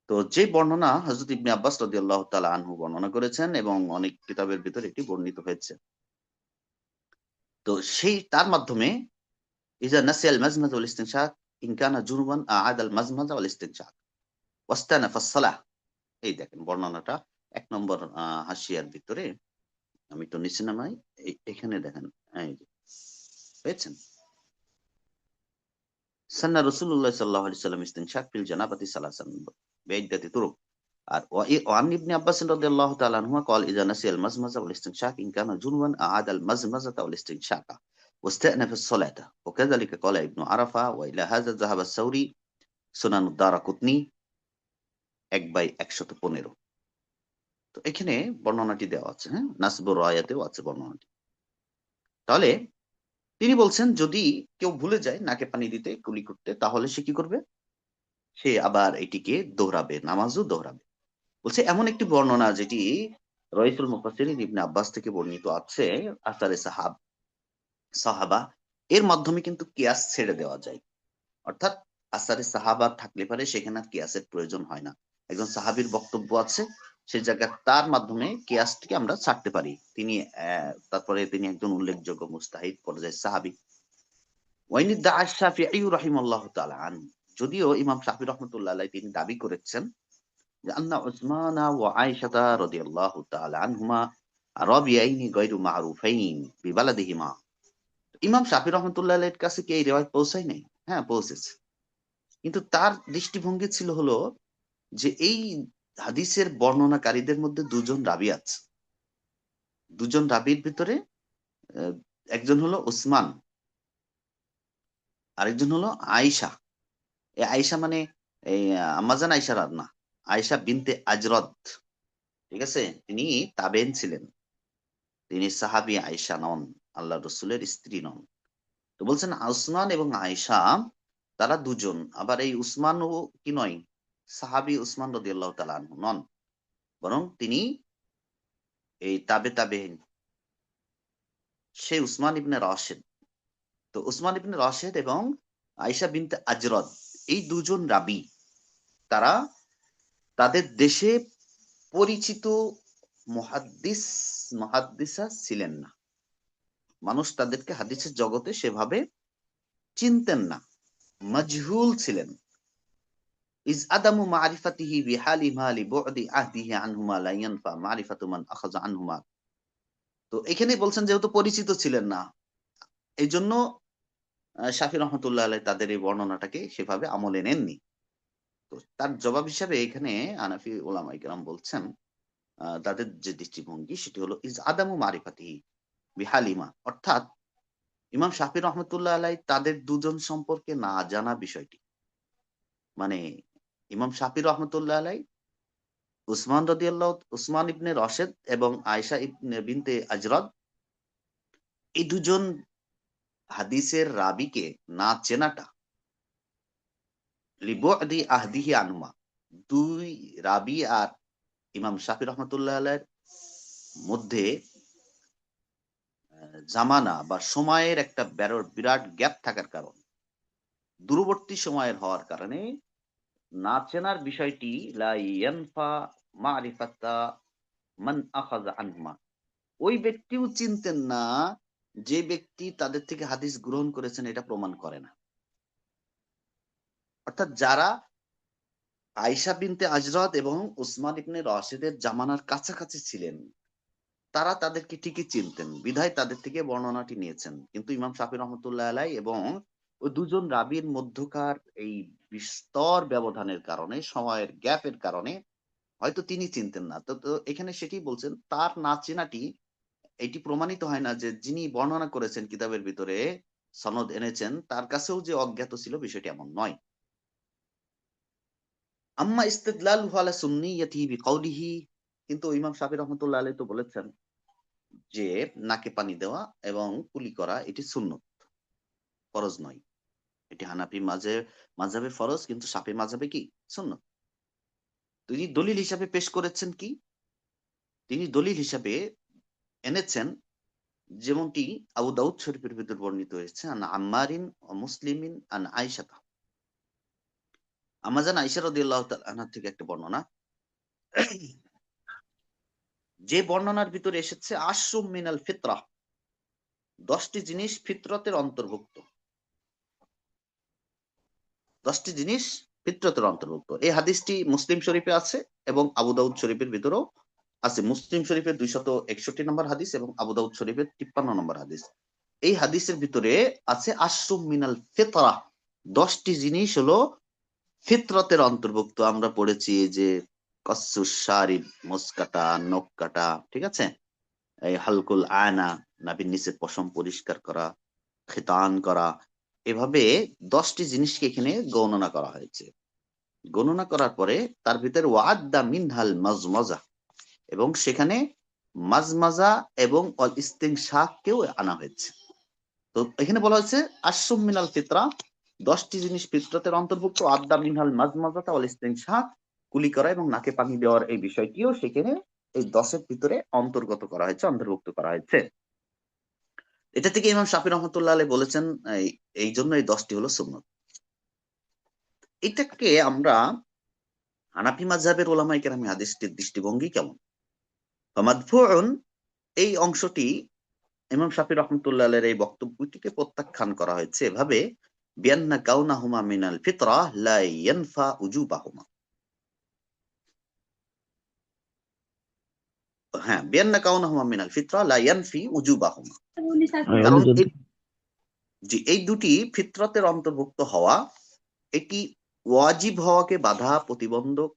তো যে বর্ণনা হযরত ইবনে আব্বাস রাদিয়াল্লাহু তাআলা আনহু বর্ণনা করেছেন এবং অনেক কিতাবের ভিতরে এটি বর্ণিত হয়েছে। তো সেই তার মাধ্যমে ইজা নাসিয়াল মাজমাজ ওয়াল ইস্তিনশাক ইন কানা জুনুবান আ'আদাল মাজমাজা ওয়াল ইস্তিনশাক ওয়াস্তানাফা সালাহ। এই দেখেন বর্ণনাটা ১ নম্বর হাশিয়ার ভিতরে, আমি তো নিচে নামাই, এখানে দেখেন, এই যে পেয়েছেন। সান্না রাসূলুল্লাহ সাল্লাল্লাহু আলাইহি ওয়াসাল্লাম ইস্তিনশাক ফিল জানাবাতি সালাসান বিইদ্দাতি তুরুক। আর ওয়ান ইবনে আব্বাস রাদিয়াল্লাহু তাআলা আনহুমা ক্বাল ইযা নাসিয়াল মাজমাযা ওয়াল ইস্তিনশাক ইন কানা জুনুবান আ'আদাল মাজমাযাতা ওয়াল ইস্তিনশাকা ওয়াস্তা'নাফা আস-সালাতা ওয়া কাযালিকা ক্বালা ইবনু আরাফা ওয়া ইলা হাযা যাহাবা আস-সাউরি সুনান আদ-দারাকুতনি ১/১১৫। তো এখানে বর্ণনাটি দেওয়া আছে, হ্যাঁ, নাসবুর রায়াতেও আছে বর্ণনাটি। তাহলে তিনি বলছেন যদি কেউ ভুলে যায় নাকে পানি দিতে, কুলি করতে, তাহলে সে কি করবে? সে আবার এটিকে দোহরাবে, নামাজও দোহরাবে। বলছে এমন একটি বর্ণনা যেটি রইসুল মুফাসসিরিন ইবনে আব্বাস থেকে বর্ণিত আছে, আসারে সাহাবা, এর মাধ্যমে কিন্তু কিয়াস ছেড়ে দেওয়া যায়। অর্থাৎ আসারে সাহাবা থাকলে পারে সেখানে আর কিয়াসের প্রয়োজন হয় না। একজন সাহাবীর বক্তব্য আছে, সে জায়গায় তার মাধ্যমে কিয়াসটিকে আমরা ছাড়তে পারি। তিনি তারপরে তিনি একজন উল্লেখযোগ্য মুজতাহিদ পর্যায়ের সাহাবী। ওয়াইনি দাআশ শাফিঈ রাহিমাহুল্লাহ তাআলা আনহু, যদিও ইমাম শাফিঈ রাহমাতুল্লাহ আলাইহি তিনি দাবি করেছেন যে আন্না উসমানা ওয়া আয়েশাতা রাদিয়াল্লাহু তাআলা আনহুমা রাবিয়াইনি গায়রু মা'রুফাইন বিবালাদিহিমা। ইমাম শাফিঈ রাহমাতুল্লাহ আলাইহির কাছে কি এই রিওয়ায়াত পৌঁছায় নাই? হ্যাঁ, পৌঁছেছে। কিন্তু তার দৃষ্টিভঙ্গি ছিল হলো যে এই হাদিসের বর্ণনাকারীদের মধ্যে দুজন রাবী আছে। দুজন রাবীর ভিতরে আ একজন হলো উসমান, আরেকজন হলো আয়েশা। এই আয়েশা মানে এই আম্মাজান আয়েশা না। আয়েশা বিনতে আজরদ। ঠিক আছে? তিনি তাবেঈন ছিলেন। তিনি সাহাবী আয়েশা নন। আল্লাহর রাসূলের স্ত্রী নন। তো বলছেন উসমান এবং আয়েশা তারা দুজন। আবার এই উসমানও কি নয়? সাহাবী উসমান রাদিয়াল্লাহু তাআলা আনহু নন। বরং তিনি এই তাবেঈন। সেই উসমান ইবনে রাশিদ। তো উসমান ইবনে রাশিদ এবং আয়েশা বিনতে আজরদ, এই দুজন রাবী, তারা তাদের দেশে পরিচিত মুহাদ্দিস মুহাদ্দিসা ছিলেন না। মানুষ তাদেরকে হাদিসের জগতে সেভাবে চিনতেন না, মাজহুল ছিলেন। ইজ আদামু মারিফাতিহি বিহালি মালি বুদি আহদিহি আনহুমা লা ইয়ানফা মারিফাতু মান আখাযা আনহুমা। তো এখানে বলছেন যেহেতু পরিচিত ছিলেন না, এইজন্য শাফি রহমাতুল্লাহ আলাইহি তাদের এই বর্ণনাটাকে সেভাবে আমলে নেননি। তো তার জবাব হিসাবে এখানে হানাফি উলামায়ে কেরাম বলছেন তাদের যে দৃষ্টিভঙ্গি সেটি হলো ইজ আদামু মারিফাতিহি বিহালিমা, অর্থাৎ ইমাম শাফি রহমতুল্লাহ আলাই তাদের দুজন সম্পর্কে না জানা বিষয়টি। মানে ইমাম শাফি রহমতুল্লাহ আলাই উসমান ইবনে রশেদ এবং আয়েশা ইবনে বিনতে আজরদ, এই দুজন হাদিসের রাবিকে না চেনাটা লিবুদি আহদিহি আনহুমা, দুই রাবি আর ইমাম শাফি রহমতুল্লাহ আলাইহির মধ্যে জামানা বা সময়ের একটা বিরাট গ্যাপ থাকার কারণে, দূরবর্তী সময়ের হওয়ার কারণে না চেনার বিষয়টি লা ইয়ানফা মারিফাতা মান আখাযা আনহুমা, ওই ব্যক্তিও চিনতেন না যে ব্যক্তি তাদের থেকে হাদিস গ্রহণ করেছেন, এটা প্রমাণ করে না। অর্থাৎ যারা আয়েশা বিনতে আজরাত এবং উসমান ইবনে রাশিদের জামানার কাছাকাছি ছিলেন, তারা তাদেরকে ঠিকই চিনতেন, বিধায় তাদের থেকে বর্ণনাটি নিয়েছেন। কিন্তু ইমাম শাফি রহমতুল্লাহ আলাই এবং ওই দুজন রাবীর মধ্যকার এই বিস্তর ব্যবধানের কারণে, সময়ের গ্যাপের কারণে হয়তো তিনি চিনতেন না। তো এখানে সেটি বলছেন, তার না চেনাটি এটি প্রমাণিত হয় না যে যিনি বর্ণনা করেছেন কিতাবের ভিতরে সনদ এনেছেন তার কাছেও যে অজ্ঞাত ছিল, বিষয়টি এমন নয়। আম্মা ইস্তিদলালুহু আলা সুন্নিয়্যাতিহি বিকাউলিহি, কিন্তু ইমাম শাফি রহমতুল্লাহ আলাইহি তো বলেছেন যে নাকে পানি দেওয়া এবং কুলি করা এটি সুন্নত, ফরজ নয়। এটি হানাফি মাযহাবে ফরজ, কিন্তু শাফি মাযহাবে কি সুন্নত। তিনি দলিল হিসাবে পেশ করেছেন কি? তিনি দলিল হিসাবে এনেছেন যেমনটি আবু দাউদ শরীফের ভিতর বর্ণিত হয়েছে, আন আম্মারিন ও মুসলিমিন আন আয়েশা, আমাজান আয়েশা রাদিয়াল্লাহু তাআলা আনহা থেকে একটা বর্ণনা, যে বর্ণনার ভিতরে এসেছে আশরুম মিনাল ফিতরা, 10টি জিনিস ফিতরতের অন্তর্ভুক্ত, 10টি জিনিস ফিতরতের অন্তর্ভুক্ত। এই হাদিসটি মুসলিম শরীফে আছে এবং আবু দাউদ শরীফের ভিতরেও আছে। মুসলিম শরীফের 261 নম্বর হাদিস এবং আবু দাউদ শরীফের 53 নম্বর হাদিস। এই হাদিসের ভিতরে আছে আশরুম মিনাল ফিতরা, 10টি জিনিস হলো ফিতরতের অন্তর্ভুক্ত। আমরা পড়েছি যে কসুস শারিব, মোস কাটা, নখ কাটা, ঠিক আছে, এই হালকুল আয়না, নাভির নিচের পশম পরিষ্কার করা, খিতান করা, এভাবে 10টি জিনিসকে এখানে গণনা করা হয়েছে। গণনা করার পরে তার ভিতরে ওয়াদ্দা মিনহাল মাজমাজা, এবং সেখানে মাজমাজা এবং অল ইস্তিনশাককেও আনা হয়েছে। তো এখানে বলা হয়েছে আশরুম মিনাল ফিতরা, 10টি জিনিস ফিতরতের অন্তর্ভুক্ত, আদ্দা মিনহাল মাজমাজাতা ওয়াল ইস্তিনশাক, কুলি করা এবং নাকে পানি দেওয়ার এই বিষয়টিও সেখানে এই 10-এর ভিতরে অন্তর্গত করা হয়েছে, অন্তর্ভুক্ত করা হয়েছে। এটা থেকে ইমাম শাফি রহমতুল্লাহ আলাইহি বলেছেন এই জন্য এই 10টি হলো সুন্নত। এটাকে আমরা হানাফি মাযহাবের উলামায়ে কেরাম হাদিসটির দৃষ্টিভঙ্গি কেমন? মাদফুউন, এই অংশটি ইমাম শাফি রহমতুল্লাহ আলাইহির এই বক্তব্যটিকে প্রত্যাখ্যান করা হয়েছে এভাবে, বিআন্না কাউনাহুমা মিনাল ফিতরা লা ইয়ানফা উজুবাহুমা। হ্যাঁ, বিআন্না কাউনাহুমা মিনাল ফিতরা লা ইয়ানফি উজুবাহুমা, কারণ এই দুটি ফিতরতের অন্তর্ভুক্ত হওয়া, এটি ওয়াজিব হওয়াকে বাধা প্রতিবন্ধক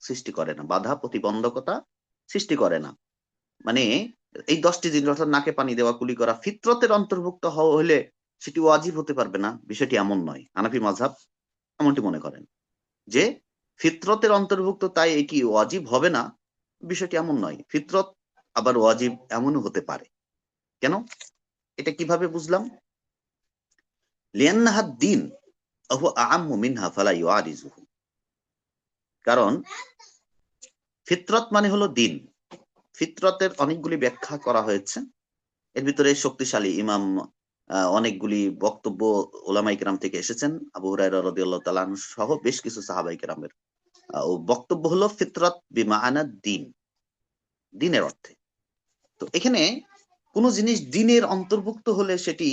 সৃষ্টি করে না, বাধা প্রতিবন্ধকতা সৃষ্টি করে না। মানে এই 10টি জিনিস অর্থাৎ নাকে পানি দেওয়া, কুলি করা ফিতরতের অন্তর্ভুক্ত হলে সেটি ওয়াজিব হতে পারবে না, বিষয়টি এমন নয়। হানাফি মাযহাব এমনটি মনে করেন যে ফিতরতের অন্তর্ভুক্ত তাই এটি ওয়াজিব হবে না, বিষয়টি এমন নয়। ফিতরত আবার ওয়াজিব এমনও হতে পারে। কেন? এটা কিভাবে বুঝলাম? লিআন্নাহাদ দ্বীন ওয়া হুয়া আ'আম্মু মিনহা ফালা ইউআরিজুহু, কারণ ফিতরত মানে হলো দিন। ফিতরতের অনেকগুলি ব্যাখ্যা করা হয়েছে, এর ভিতরে শক্তিশালী ইমাম অনেকগুলি বক্তব্য উলামায়ে কেরাম থেকে এসেছেন। আবু হুরায়রা রাদিয়াল্লাহু তাআলা আনহু সহ বেশ কিছু সাহাবায়ে কেরামের বক্তব্য হলো ফিতরত বিমাআনা দ্বীন, দ্বীনের অর্থে। তো এখানে কোন জিনিস দ্বীনের অন্তর্ভুক্ত হলে সেটি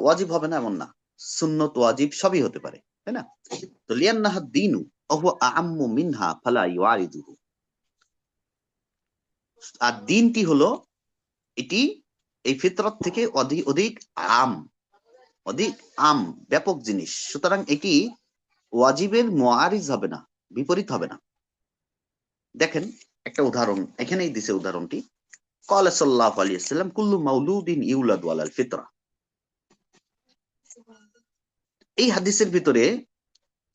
ওয়াজিব হবে না এমন না, সুন্নত ওয়াজিব সবই হতে পারে, তাই না? তো লিআন্নাহা দ্বীনু ওয়া হুয়া আ'আম্মু মিনহা ফালা ইউআরিজুহু, আর দ্বীনটি হলো এটি এই ফিতরত থেকে অধিক আম, ব্যাপক জিনিস, সুতরাং এটি ওয়াজিবের মুআরিজ হবে না, বিপরীত হবে না। দেখেন একটা উদাহরণ এখানেই দিছে, উদাহরণটি ক্বালা সাল্লাল্লাহু আলাইহি ওয়াসাল্লাম কুল্লু মাউলুদিন ইউলাদু আলাল ফিতরা। এই হাদিসের ভিতরে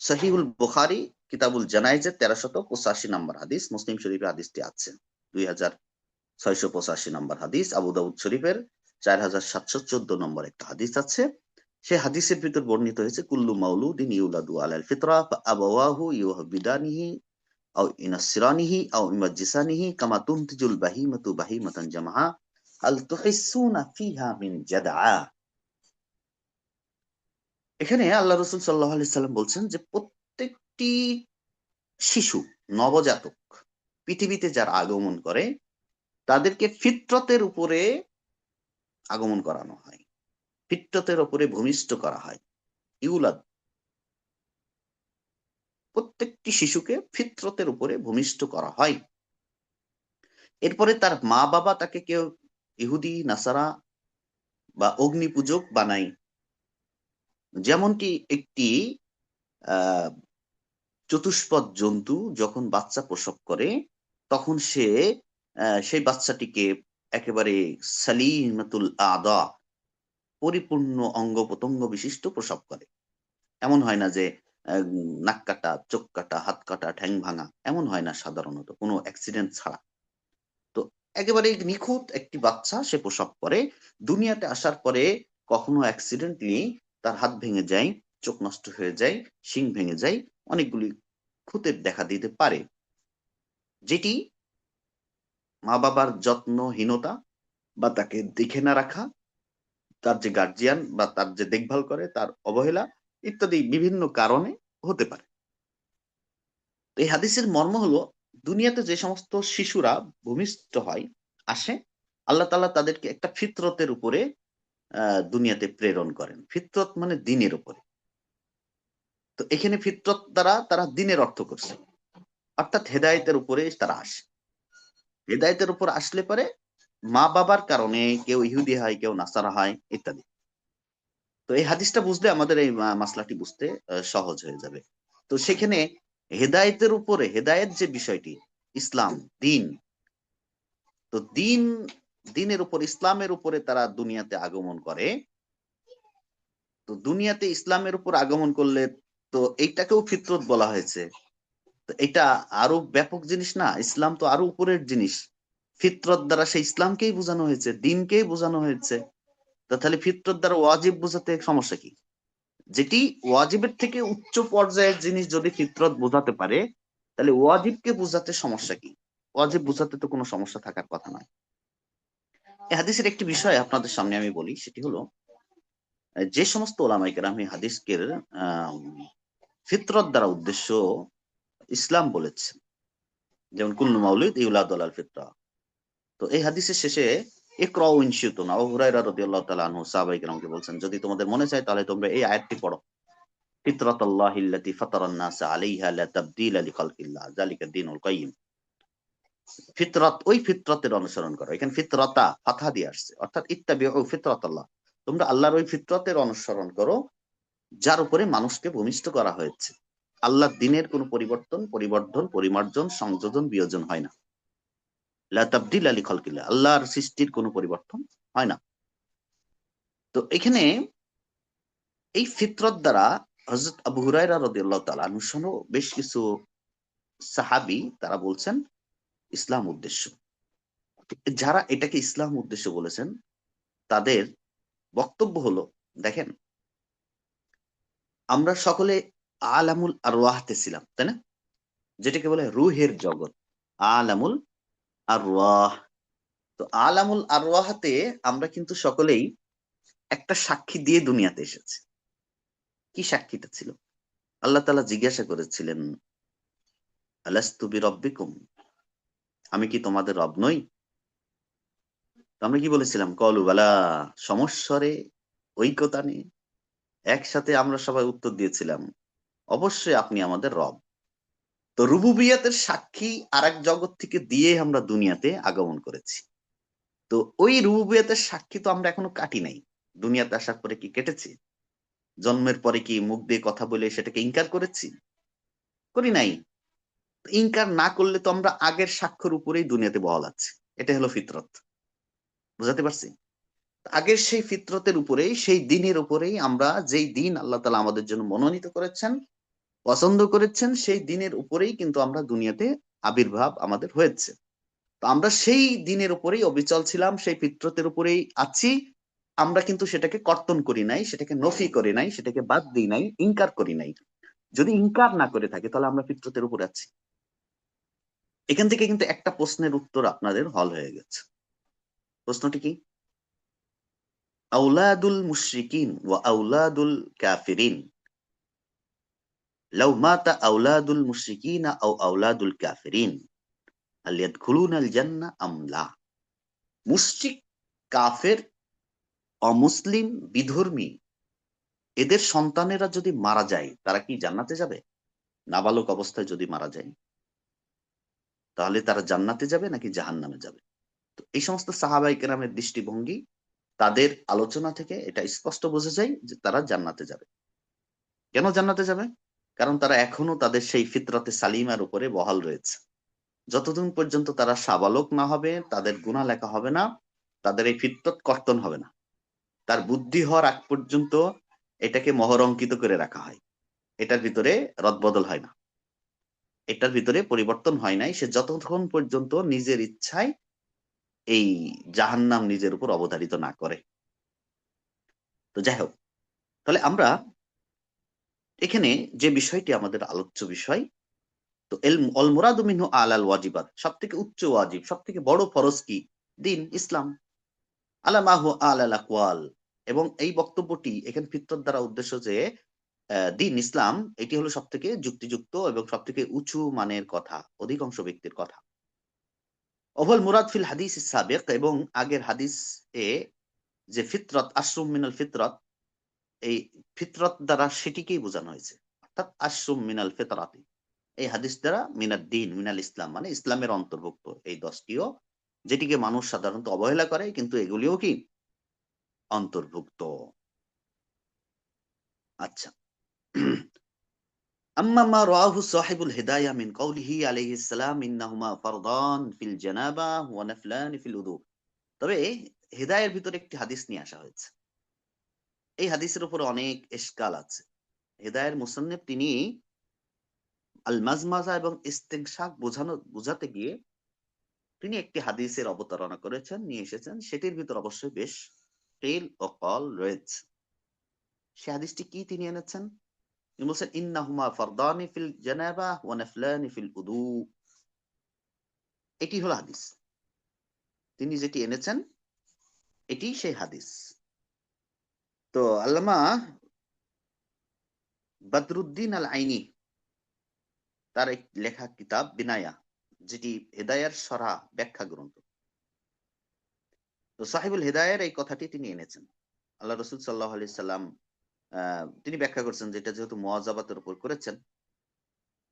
সহিহুল বুখারী কিতাবুল জানাইজের 1385 নম্বর হাদিস, মুসলিম শরীফের হাদিসটি আছে 2685 নম্বর হাদিস, আবু দাউদ শরীফের 4714 নম্বর একটা হাদিস আছে। সেই হাদিসের ভিতর বর্ণিত হয়েছে, কুল্লু মাউলুদিন ইউলাদু আলাল ফিতরা আবাওয়াহু ইউহাবিদানিহি আও ইনাসরানিহি আও ইমাজ্জিসানিহি কামা তুনতিজুল বাহিমাতু বাহিমাতান জামাআ হাল তুহিসসুনা ফিহা মিন জাদআ। এখানে আল্লাহ রাসূল সাল্লাল্লাহু আলাইহি সাল্লাম বলছেন যে প্রত্যেকটি শিশু, নবজাতক পৃথিবীতে যারা আগমন করে তাদেরকে ফিতরতের উপরে আগমন করানো হয়, ফিতরতের উপরে ভূমিষ্ঠ করা হয়। ইউলাদ, প্রত্যেকটি শিশুকে ফিতরতের উপরে ভূমিষ্ঠ করা হয়। এরপরে তার মা বাবা তাকে কেউ ইহুদি, নাসারা বা অগ্নি পূজক বানায়। যেমনটি একটি আহ চতুষ্পদ জন্তু যখন বাচ্চা প্রসব করে তখন সে সেই বাচ্চাটিকে একেবারে সালিমাতুল আদা, পরিপূর্ণ অঙ্গ প্রত্যঙ্গ বিশিষ্ট প্রসব করে। এমন হয় না যে নাক কাটা, চোখ কাটা, হাত কাটা, ঠ্যাং ভাঙা, এমন হয় না সাধারণত কোনো অ্যাক্সিডেন্ট ছাড়া। তো একেবারে নিখুঁত একটি বাচ্চা সে প্রসব করে। দুনিয়াতে আসার পরে কখনো অ্যাক্সিডেন্টলি তার হাত ভেঙে যায়, চোখ নষ্ট হয়ে যায়, শিং ভেঙে যায়, অনেকগুলি খুঁতের দেখা দিতে পারে, যেটি মা বাবার যত্নহীনতা বা তাকে দেখে না রাখা, তার যে গার্জিয়ান বা তার যে দেখভাল করে তার অবহেলা ইত্যাদি বিভিন্ন কারণে হতে পারে। এই হাদিসের মর্ম হলো, দুনিয়াতে যে সমস্ত শিশুরা ভূমিষ্ঠ হয়, আসে, আল্লাহ তাআলা তাদেরকে একটা ফিতরতের উপরে দুনিয়াতে প্রেরণ করেন। ফিতরত মানে দিনের উপরে। তো এখানে ফিতরত দ্বারা তারা দিনের অর্থ করছে, অর্থাৎ হেদায়েতের উপরে তারা আসে। হেদায়েতের উপর আসলে পরে মা বাবার কারণে কেউ ইহুদি হয়, কেউ নাসারা হয় ইত্যাদি। তো এই হাদিসটা বুঝলে আমাদের এই মাসলাটি বুঝতে সহজ হয়ে যাবে। তো সেখানে হেদায়েতের উপরে, হেদায়েত যে বিষয়টি, ইসলাম, দিন, তো দিনের উপর, ইসলামের উপরে তারা দুনিয়াতে আগমন করে। তো দুনিয়াতে ইসলামের উপর আগমন করলে তো এইটাকেও ফিতরত বলা হয়েছে। তো এটা আরো ব্যাপক জিনিস না? ইসলাম তো আরো উপরের জিনিস। ফিতরত দ্বারা সেই ইসলামকেই বোঝানো হয়েছে, দিনকেই বোঝানো হয়েছে। তো তাহলে ফিতরত দ্বারা ওয়াজিব বোঝাতে সমস্যা কি? যেটি ওয়াজিবের থেকে উচ্চ পর্যায়ের জিনিস যদি ফিতরত বোঝাতে পারে, তাহলে ওয়াজিবকে বোঝাতে সমস্যা কি? ওয়াজিব বোঝাতে তো কোনো সমস্যা থাকার কথা নয়। এই হাদিসের একটি বিষয় আপনাদের সামনে আমি বলি, সেটি হলো যে সমস্ত ওলামায়ে কেরাম এই হাদিসকে ফিতরত দ্বারা উদ্দেশ্য ইসলাম বলেছেন, যেমন কুল্লু মাউলিদ ইউলাদু আলাল ফিতরা। তো এই হাদিসের শেষে ইকরাউ ইন শিতুম, আবু হুরায়রা রাদিয়াল্লাহু তাআলা আনহু সাহাবায়ে কেরামকে বলছেন, যদি তোমাদের মনে চায় তাহলে তোমরা এই আয়াতটি পড়ো, ফিতরাতাল্লাহিল্লাতী ফাতারান নাস আলাইহা লা তাবদীলা লিখালকিল্লাহ যালিকা দ্বীনুল কাইয়্যিম। ফিতরত, ওই ফিতরতের অনুসরণ করো। এখানে ফিতরাতা ফাতহা দিয়ে আসছে, অর্থাৎ ইত্তাবিউ ফিতরাতাল্লাহ, তোমরা আল্লাহর ওই ফিতরতের অনুসরণ করো যার উপরে মানুষকে ভূমিষ্ঠ করা হয়েছে। আল্লাহর দ্বীনের কোনো পরিবর্তন, পরিবর্ধন, পরিমার্জন, সংযোজন, বিয়োজন হয় না। লা তাবদীলা লিখালকিল্লাহ, আল্লাহর সৃষ্টির কোনো পরিবর্তন হয় না। তো এখানে এই ফিতরত দ্বারা হযরত আবু হুরায়রা রাদিয়াল্লাহু তাআলা আনহু সহ বেশ কিছু সাহাবী তারা বলছেন ইসলাম উদ্দেশ্য। যারা এটাকে ইসলাম উদ্দেশ্য বলেছেন তাদের বক্তব্য হলো, দেখেন, আমরা সকলে আলামুল আরওয়াহতে ছিলাম, তাই না? যেটাকে বলে রুহের জগৎ, আলামুল আরওয়াহ। তো আলামুল আরওয়াহতে আমরা কিন্তু সকলেই একটা সাক্ষী দিয়ে দুনিয়াতে এসেছি। কি সাক্ষীটা ছিল? আল্লাহ তাআলা জিজ্ঞাসা করেছিলেন, আলাস্তু বিরব্বিকুম, আমি কি তোমাদের রব নই? তো আমরা কি বলেছিলাম? কলু বালা, সমস্বরে, ঐকতা নিয়ে একসাথে আমরা সবাই উত্তর দিয়েছিলাম, অবশ্যই আপনি আমাদের রব। তো রুবুবিয়াতের সাক্ষী আরেক জগৎ থেকে দিয়ে আমরা দুনিয়াতে আগমন করেছি। তো ওই রুবুবিয়াতের সাক্ষী তো আমরা এখনো কাটি নাই। দুনিয়াতে আসার পরে কি কেটেছি? জন্মের পরে কি মুখ দিয়ে কথা বলে সেটাকে ইনকার করেছি? করি নাই। ইনকার না করলে তো আমরা আগের সাক্ষ্যর উপরেই দুনিয়াতে বহাল আছি। এটা হলো ফিতরত। বুঝাতে পারছি? আগের সেই ফিতরতের উপরেই, সেই দিনের উপরেই আমরা, যেই দিন আল্লাহ তাআলা আমাদের জন্য মনোনীত করেছেন, পছন্দ করেছেন, সেই দিনের উপরেই কিন্তু আমরা দুনিয়াতে আবির্ভাব আমাদের হয়েছে। তো আমরা সেই দিনের উপরেই অবিচল ছিলাম, সেই ফিতরতের উপরেই আছি। আমরা কিন্তু সেটাকে কর্তন করি নাই, সেটাকে নফি করি নাই, সেটাকে বাদ দিই নাই, ইনকার করি নাই। যদি ইনকার না করে থাকি তাহলে আমরা ফিতরতের উপরে আছি। এখান থেকে কিন্তু একটা প্রশ্নের উত্তর আপনাদের হল হয়ে গেছে। প্রশ্নটি কি? আউলাদুল মুশরিকিন ওয়া আউলাদুল কাফিরিন, লাউ মাতা আউলাদুল মুশরিকিনা আও আউলাদুল কাফিরিন হাল ইয়াদখুলুনাল জান্নাহ আম লা। মুশরিক, কাফের, অমুসলিম, বিধর্মী এদের সন্তানেরা যদি মারা যায় তারা কি জান্নাতে যাবে? নাবালক অবস্থায় যদি মারা যায় তাহলে তারা জান্নাতে যাবে নাকি জাহান্নামে যাবে? তো এই সমস্ত সাহাবায়ে কেরামের দৃষ্টিভঙ্গি, তাদের আলোচনা থেকে এটা স্পষ্ট বোঝা যায় যে তারা জান্নাতে যাবে। কেন জান্নাতে যাবে? কারণ তারা এখনো তাদের সেই ফিতরাতে সালিমার উপরে বহাল রয়েছে। যতদিন পর্যন্ত তারা সাবালক না হবে, তাদের গুনাহ লেখা হবে না, তাদের এই ফিতরত কর্তন হবে না। তার বুদ্ধি হওয়ার আগ পর্যন্ত এটাকে মহরঙ্কিত করে রাখা হয়। এটার ভিতরে রদবদল হয় না। এটার ভিতরে পরিবর্তন হয় নাই। সে যতক্ষণ পর্যন্ত নিজের ইচ্ছায় এই জাহান্নাম নিজের উপর অবধারিত না করে। তো যাই হোক, তাহলে আমরা এখানে যে বিষয়টি আমাদের আলোচ্য বিষয়, তো অল মুরাদু মিনহু আলাল ওয়াজিবাত, সবথেকে উচ্চ ওয়াজিব, সবথেকে বড় ফরজ কি? দিন ইসলাম। আলা মা হুয়া আলাল আকওয়াল। এবং এই বক্তব্যটি এখানে ফিতরত দ্বারা উদ্দেশ্য যে দিন ইসলাম এটি হলো সবথেকে যুক্তিযুক্ত এবং সবথেকে উঁচু মানের কথা, অধিকাংশ ব্যক্তির কথা। ওহুয়াল মুরাদ ফিল হাদিস সাবিক, এবং আগের হাদিস এ যে ফিতরত, আশরুম মিনাল ফিতরত, এই ফিতরত দ্বারা সেটিকেই বোঝানো হয়েছে। অর্থাৎ আশরুম মিনাল ফিতরাতি, এই হাদিস দ্বারা মিনাদ দিন মিনাল ইসলাম মানে ইসলামের অন্তর্ভুক্ত এই 10টিও, যেটিকে মানুষ সাধারণত অবহেলা করে, কিন্তু এগুলিও কি অন্তর্ভুক্ত। আচ্ছা, আম্মা মা রাওয়াহু সাহিবুল হিদায়াহ মিন কওলিহি আলাইহিস সালাম ইন্নাহুমা ফারদান ফিল জানাবা ওয়া নাফলান ফিল উযু। তবে হিদায়ার ভিতরে একটি হাদিস নিয়ে আসা হয়েছে। এই হাদিসের উপর অনেক ইশকাল আছে। হিদায়ার মুসান্নিফ তিনি আল মাজমাজা এবং ইস্তিনশাক বোঝাতে গিয়ে তিনি একটি হাদিসের অবতারণা করেছেন, নিয়ে এসেছেন। সেটির ভিতর অবশ্যই বেশ তেল ও কল রয়েছে। সে হাদিসটি কি তিনি এনেছেন? তিনি বলছেন ইন্নাহুমা ফারদানি ফিল জানাবা ওয়া নাফলানি ফিল উদু। এটি হলো হাদিস। তিনি যেটি এনেছেন এটি সেই হাদিস। তো আল্লামা বদরুদ্দিন আল আইনি তার এক লেখা কিতাব বিনায়া, যেটি হেদায়ার সরাহ ব্যাখ্যা গ্রন্থ, তো সাহিবুল হেদায়ের এই কথাটি তিনি এনেছেন। আল্লাহ রসুল সাল্লাহ আলি সাল্লাম তিনি ব্যাখ্যা করছেন, যেটা যেহেতু মুয়াজাবাতের উপর করেছেন,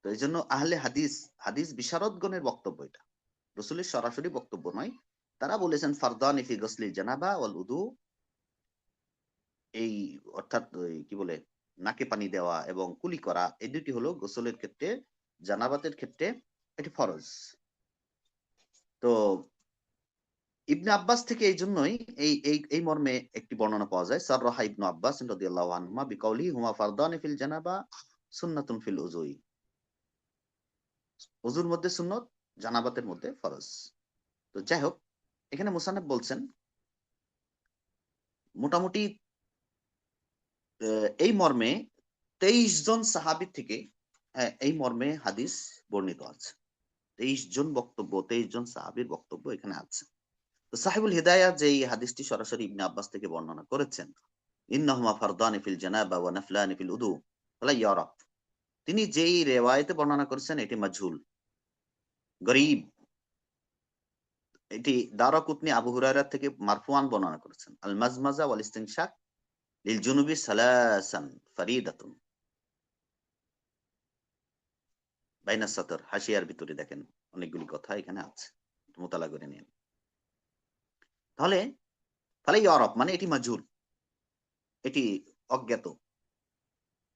তো এই জন্য আহলে হাদিস, হাদিস বিশারদগণের বক্তব্য এটা, রসুলের সরাসরি বক্তব্য নয়। তারা বলেছেন ফারদানি ফি গসলিল জানাবা ওয়াল উদু, এই অর্থাৎ কি বলে নাকে পানি দেওয়া এবং কুলি করা, এই দুটি হলো গোসলের ক্ষেত্রে, জানাবাতের ক্ষেত্রে এটি ফরজ। তো ইবনে আব্বাস থেকে এই জন্যই এই এই এই মর্মে একটি বর্ণনা পাওয়া যায়, সাররাহা ইবনু আব্বাস রাদিয়াল্লাহু আনহুমা বিকাউলি হুমা ফারদানি ফিল জানাবা সুন্নাতুন ফিল উযুই। ওযুর মধ্যে সুন্নত, জানাবাতের মধ্যে ফরজ। তো যাই হোক, এখানে মুসান্নফ বলছেন মোটামুটি এই মর্মে 23 জন সাহাবী থেকে এই মর্মে হাদিস বর্ণিত আছে। 23 জন বক্তব্য, 23 জন সাহাবীর বক্তব্য এখানে আছে। তো সাহিবুল হিদায়াহ যে এই হাদিসটি সরাসরি ইবনে আব্বাস থেকে বর্ণনা করেছেন, ইন্নাহুমা ফারদানি ফিল জানাবা ওয়া নাফলানি ফিল উদু, ফালা ইয়ারাফ, তিনি যেই রিওয়ায়াতে বর্ণনা করেছেন এটি মাজহুল, গরীব। এটি দারাকুতনি আবু হুরায়রা থেকে মারফুআন বর্ণনা করেছেন, আল মাজমাজা ওয়াল ইস্তিনশাক লিল জুনুবি সালাসান ফারিদাতুন। বাইনা সাতর, হাসিয়ার ভিতরে দেখেন অনেকগুলি কথা এখানে আছে, মোতালা করে নিন। তাহলে ফালা ইয়ারাফ মানে এটি মাজহুল, এটি অজ্ঞাত।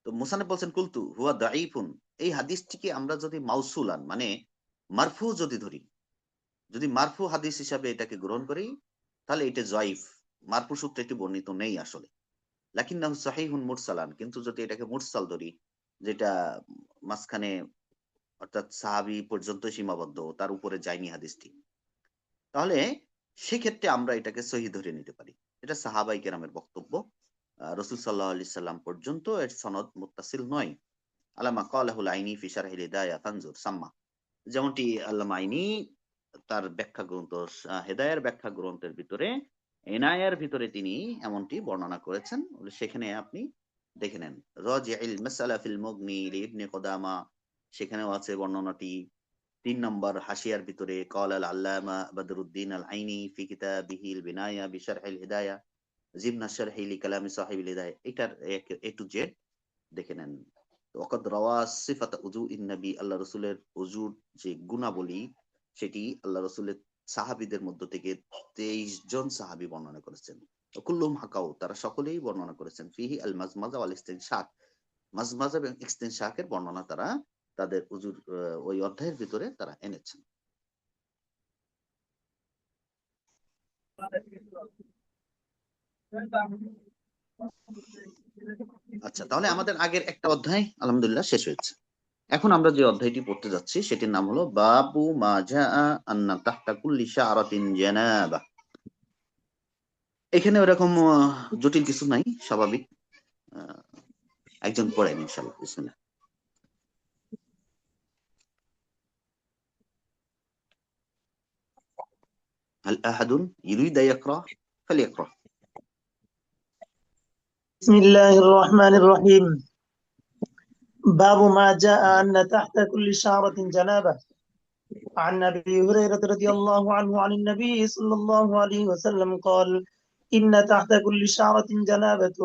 তো মুসান্নফ বলছেন কুলতু হুয়া দাঈফুন, এই হাদিসটিকে আমরা যদি মাউসুলান মানে মারফু যদি ধরি, যদি মারফু হাদিস হিসাবে এটাকে গ্রহণ করি, তাহলে এটা জয়ীফ, মারফু সূত্রে এটি বর্ণিত নেই আসলে। লাকিন্নাহু সহিহুন মুরসালান, কিন্তু যদি এটাকে মুরসাল ধরি, যেটা মাঝখানে অর্থাৎ সাহাবী পর্যন্ত সীমাবদ্ধ, তার উপরে যায়নি হাদিসটি, তাহলে সেক্ষেত্রে আমরা এটাকে সহি ধরে নিতে পারি। এটা সাহাবাই কেরামের বক্তব্য। রসুল সাল্লাহ আলি সাল্লাম পর্যন্ত এর সনদ মুত্তাসিল নয়। আল্লামা কালাহুল আইনি ফি শারহিল হিদায়াহ তানজুর সাম্মা, যেমনটি আল্লামা আইনি তার ব্যাখ্যা গ্রন্থ হেদায়ার ব্যাখ্যা গ্রন্থের ভিতরে এনায়ার ভিতরে তিনি এমনটি বর্ণনা করেছেন। সেখানে আপনি দেখে নেন রাজিউল মাসআলা ফিল মুগনি লিইবনে কুদামা, সেখানেও আছে বর্ণনাটি। 3 নম্বর হাসিয়ার ভিতরে قال العلامة بدر الدين العيني في كتابه البناية بشرح الهداية ضمن الشرح لكلام صاحب الهداية। এটার এ টু জেড দেখে নেন। ওয়াকাদ রাওয়া সিফাত উজুইন নবী, আল্লাহ রাসূলের উজুর যে গুণাবলী সেটি আল্লাহ রাসূলের সাহাবীদের মধ্য থেকে 23 জন সাহাবী বর্ণনা করেছেন। কুল্লুম হাকাউ, তারা সকলেই বর্ণনা করেছেন। ফিহি আল মাজমাজা ওয়াল ইস্তিনশাক, মাজমাজা এবং ইস্তিনশাকের বর্ণনা তারা তাদের উজুর ওই অধ্যায়ের ভিতরে তারা এনেছেন। আচ্ছা, তাহলে আমাদের আগের একটা অধ্যায় আলহামদুলিল্লাহ শেষ হয়েছে। এখন আমরা যে অধ্যায়টি পড়তে যাচ্ছি সেটির নাম হলো বাবু মা জাআ আন্না তাহতা কুল্লি শাআরাতিন জানাবা। এখানে ওরকম জটিল কিছু নাই, স্বাভাবিক। একজন পড়েন ইনশাআল্লাহ, বিসমিল্লাহ। هل أحد يريد أن يقرأ فليقرأ. بسم الله الرحمن الرحيم. باب ما جاء أن تحت كل شعرة جنابة. عن أبي هريرة رضي الله عنه عن النبي صلى الله عليه وسلم قال: إن تحت كل شعرة جنابة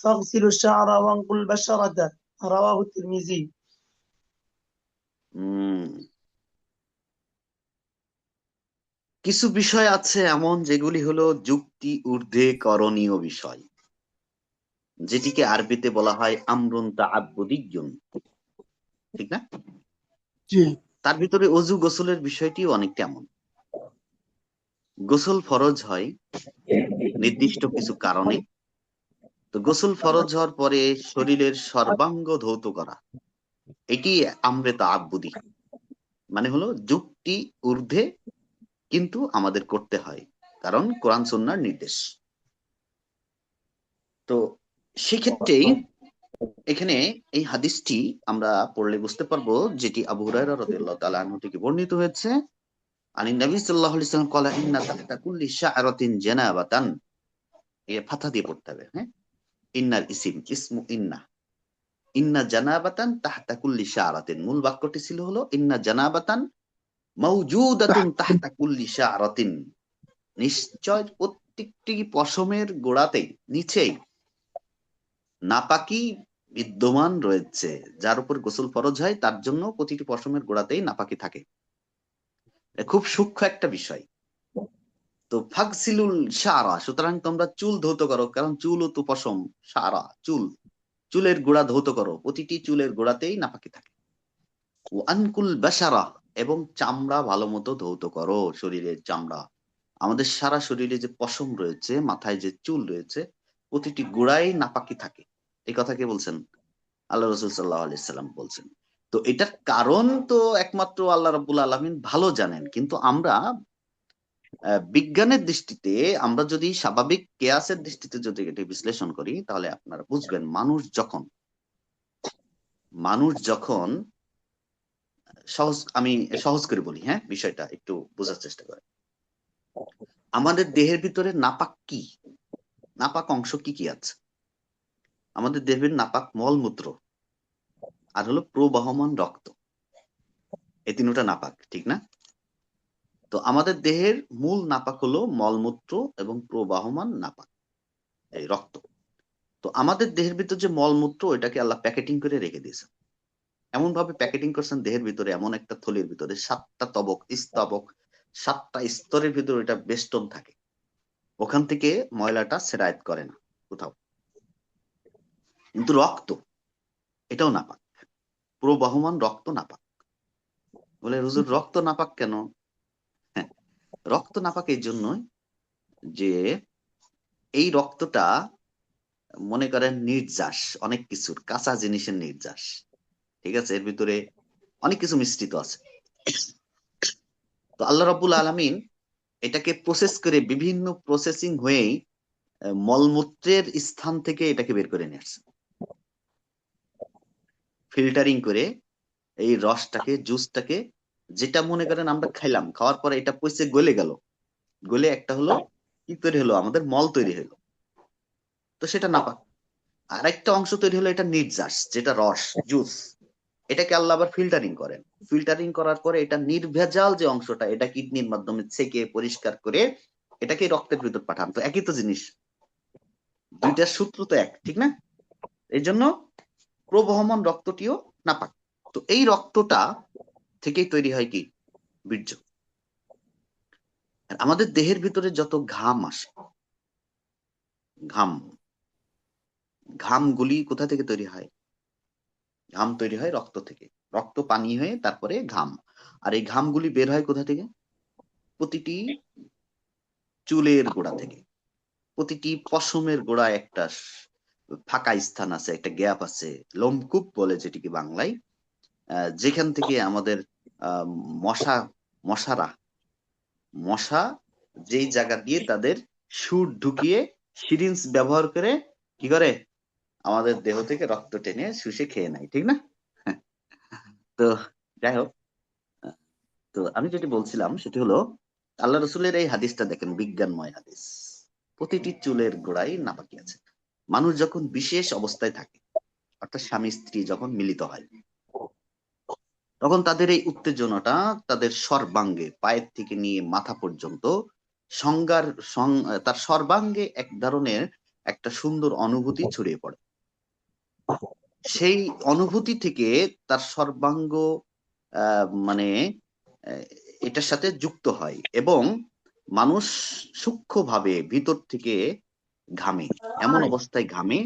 فاغسلوا الشعر وانقوا البشرة. رواه الترمذي. কিছু বিষয় আছে এমন যেগুলি হলো যুক্তি ঊর্ধ্বে করণীয় বিষয়, যেটিকে আরবিতে বলা হয় আমরুন তাআব্বুদিয়্যুন, ঠিক না? জি। তার ভিতরে ওযু গোসলের বিষয়টি অনেকটা এমন। গোসল ফরজ হয় নির্দিষ্ট কিছু কারণে। তো গোসল ফরজ হওয়ার পরে শরীরের সর্বাঙ্গ ধৌত করা, এটি আমরে তাআব্বুদি, মানে হলো যুক্তি ঊর্ধ্বে, কিন্তু আমাদের করতে হয় কারণ কোরআন সুন্নাহর নির্দেশ। তো সেক্ষেত্রেই এখানে এই হাদিসটি আমরা পড়লে বুঝতে পারবো, যেটি আবু হুরায়রা রাদিয়াল্লাহু তাআলা আনহু থেকে বর্ণিত হয়েছে। আনিন নবী সাল্লাল্লাহু আলাইহি ওয়াসাল্লাম ক্বালা ইন্না তাহতা কুল্লি শা'রাতিন জানাবাতান, এ ফাথা দিয়ে পড়তে হবে, হ্যাঁ। ইন্নার ইসমু ইন্না, ইন্না জানাবাতান তাহতা কুল্লি শা'রাতিন, মূল বাক্যটি ছিল হলো ইন্না জানাবাতান মাওজুদাতুন তাহতা কুল্লি শা'রাতিন, নিশ্চয় প্রত্যেকটি পশমের গোড়াতেই, নিচেই নাপাকি বিদ্যমান রয়েছে। যার উপর গোসল ফরজ হয় তার জন্য প্রতিটি পশমের গোড়াতেই নাপাকি থাকে। খুব সূক্ষ্ম একটা বিষয়। তো ফাগসিলুল শারা, সুতরাং তোমরা চুল ধৌত করো, কারণ চুলও তো পশম। শারা চুল, চুলের গোড়া ধৌত করো, প্রতিটি চুলের গোড়াতেই নাপাকি থাকে। ও আনকুল বাশারা, এবং চামড়া ভালো মতো ধৌত করো, শরীরের চামড়া। আমাদের সারা শরীরে যে পশম রয়েছে, মাথায় যে চুল রয়েছে, প্রতিটি গোড়ায় নাপাকি থাকে। এই কথা কে বলছেন? আল্লাহ রাসূল সাল্লাল্লাহু আলাইহি সাল্লাম বলছেন। তো এটার কারণ তো একমাত্র আল্লাহ রাব্বুল আলামিন ভালো জানেন, কিন্তু আমরা বিজ্ঞানের দৃষ্টিতে, আমরা যদি স্বাভাবিক কেয়াসের দৃষ্টিতে যদি এটি বিশ্লেষণ করি, তাহলে আপনারা বুঝবেন মানুষ যখন আমি সহজ করে বলি, হ্যাঁ, বিষয়টা একটু বোঝার চেষ্টা করেন। আমাদের দেহের ভিতরে নাপাক কি, নাপাক অংশ কি কি আছে? আমাদের দেহের নাপাক মলমূত্র, আর হলো প্রবাহমান রক্ত, এই তিনটা নাপাক, ঠিক না? তো আমাদের দেহের মূল নাপাক হলো মলমূত্র এবং প্রবাহমান নাপাক, এই রক্ত। তো আমাদের দেহের ভিতর যে মলমূত্র, এটাকে আল্লাহ প্যাকেটিং করে রেখে দিয়েছেন। এমন ভাবে প্যাকেটিং করছেন দেহের ভিতরে, এমন একটা থলির ভিতরে 7টা স্তবক, 7টা স্তরের ভিতরে এটা বেষ্টন থাকে। ওখান থেকে ময়লাটা সেরায়েত করে না কোথাও। কিন্তু রক্ত, এটাও নাপাক, প্রবাহমান রক্ত নাপাক। বলে হুজুর রক্ত নাপাক কেন? হ্যাঁ, রক্ত নাপাক এই জন্যই যে এই রক্তটা মনে করেন নির্যাস, অনেক কিছুর কাঁচা জিনিসের নির্যাস, ঠিক আছে? এর ভিতরে অনেক কিছু মিশ্রিত আছে। তো আল্লাহ রাব্বুল আলামিন এটাকে প্রসেস করে বিভিন্ন প্রসেসিং হয়েই মলমূত্রের স্থান থেকে এটাকে বের করে নিয়ে আসছে, ফিল্টারিং করে এই রসটাকে, জুসটাকে, যেটা মনে করেন আমরা খাইলাম, খাওয়ার পরে এটা পচে গলে গেল, গলে একটা হলো কি তৈরি হলো, আমাদের মল তৈরি হলো, তো সেটা নাপাক। আর একটা অংশ তৈরি হলো এটা নির্যাস, যেটা রস, জুস, এটাকে আল্লাহ আবার ফিল্টারিং করেন। ফিল্টারিং করার পরে এটা নির্ভেজাল যে অংশটা, এটা কিডনির মাধ্যমে ছেঁকে পরিষ্কার করে এটাকে রক্তের ভিতর পাঠান। তো একই তো জিনিস, দুইটার সূত্র তো এক, ঠিক না? এই জন্য প্রবহমান রক্তটিও নাপাক। তো এই রক্তটা থেকেই তৈরি হয় কি, বীর্য। আর আমাদের দেহের ভিতরে যত ঘাম আসে, ঘাম, ঘামগুলি কোথা থেকে তৈরি হয়? ঘাম তৈরি হয় রক্ত থেকে, রক্ত পানি হয়ে তারপরে ঘাম। আর এই ঘামগুলি বের হয় কোথা থেকে? প্রতিটি চুলের গোড়া থেকে, প্রতিটি পশমের গোড়ায় একটা ফাঁকা স্থান আছে, একটা গ্যাপ আছে, লোমকূপ বলে যেটিকে বাংলায়, যেখান থেকে আমাদের আহ, মশা মশারা মশা যেই জায়গা দিয়ে তাদের সুর ঢুকিয়ে সিরিঞ্জ ব্যবহার করে কি করে, আমাদের দেহ থেকে রক্ত টেনে শুষে খেয়ে নেয়, ঠিক না? তো যাই হোক, তো আমি যেটি বলছিলাম সেটি হলো, আল্লাহ রসুলের এই হাদিসটা দেখেন, বিজ্ঞানময় হাদিস। প্রতিটি চুলের গোড়ায় নাপাকি আছে। মানুষ যখন বিশেষ অবস্থায় থাকে, অর্থাৎ স্বামী স্ত্রী যখন মিলিত হয়, তখন তাদের এই উত্তেজনাটা তাদের সর্বাঙ্গে, পায়ের থেকে নিয়ে মাথা পর্যন্ত সংজ্ঞার তার সর্বাঙ্গে এক ধরনের একটা সুন্দর অনুভূতি ছড়িয়ে পড়ে। সেই অনুভূতি থেকে তার সর্বাঙ্গ মানে আহ, এটার সাথে যুক্ত হয়, এবং মানুষ সূক্ষ্মভাবে ভিতর থেকে ঘামে, এমন অবস্থায় ঘামে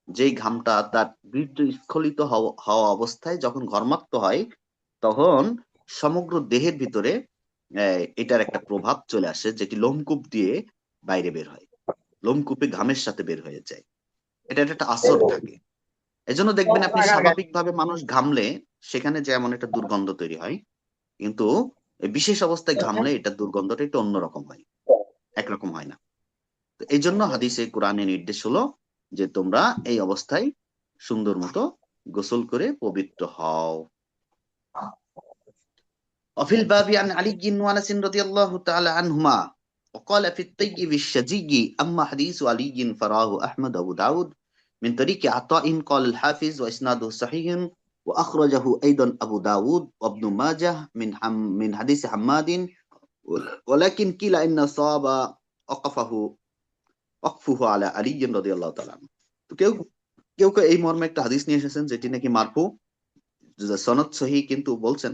যেই ঘামটা তার বীর্য স্খলিত হওয়া অবস্থায় যখন ঘর্মাক্ত হয়, তখন সমগ্র দেহের ভিতরে এটার একটা প্রভাব চলে আসে, যেটি লোমকূপ দিয়ে বাইরে বের হয়, লোমকূপে ঘামের সাথে বের হয়ে যায়, এটা একটা আসর থাকে। এজন্য দেখবেন আপনি স্বাভাবিকভাবে মানুষ ঘামলে সেখানে যেমন একটা দুর্গন্ধ তৈরি হয়, কিন্তু এই বিশেষ অবস্থায় ঘামলে এটা দুর্গন্ধটা একটু অন্যরকম হয়, একরকম হয় না। তো এই জন্য হাদিসে কোরআনে নির্দেশ হলো যে তোমরা এই অবস্থায় সুন্দর মতো গোসল করে পবিত্র হও। وفي الباب عن علي وانس رضي الله تعالى عنهما وقال في الطيب الشجي اما حديث علي فراه احمد ابو داود من طريق عطاء قال الحافظ واسناده صحيح واخرجه ايضا ابو داود وابن ماجه من حديث حماد ولكن قيل ان صاب وقفه على علي رضي الله تعالى عنه। তো কেউ কেউ কেউ এই মর্মে একটা হাদিস নিয়ে এসেছেন যেটি নাকি মারফু, সনদ সহি, কিন্তু বলছেন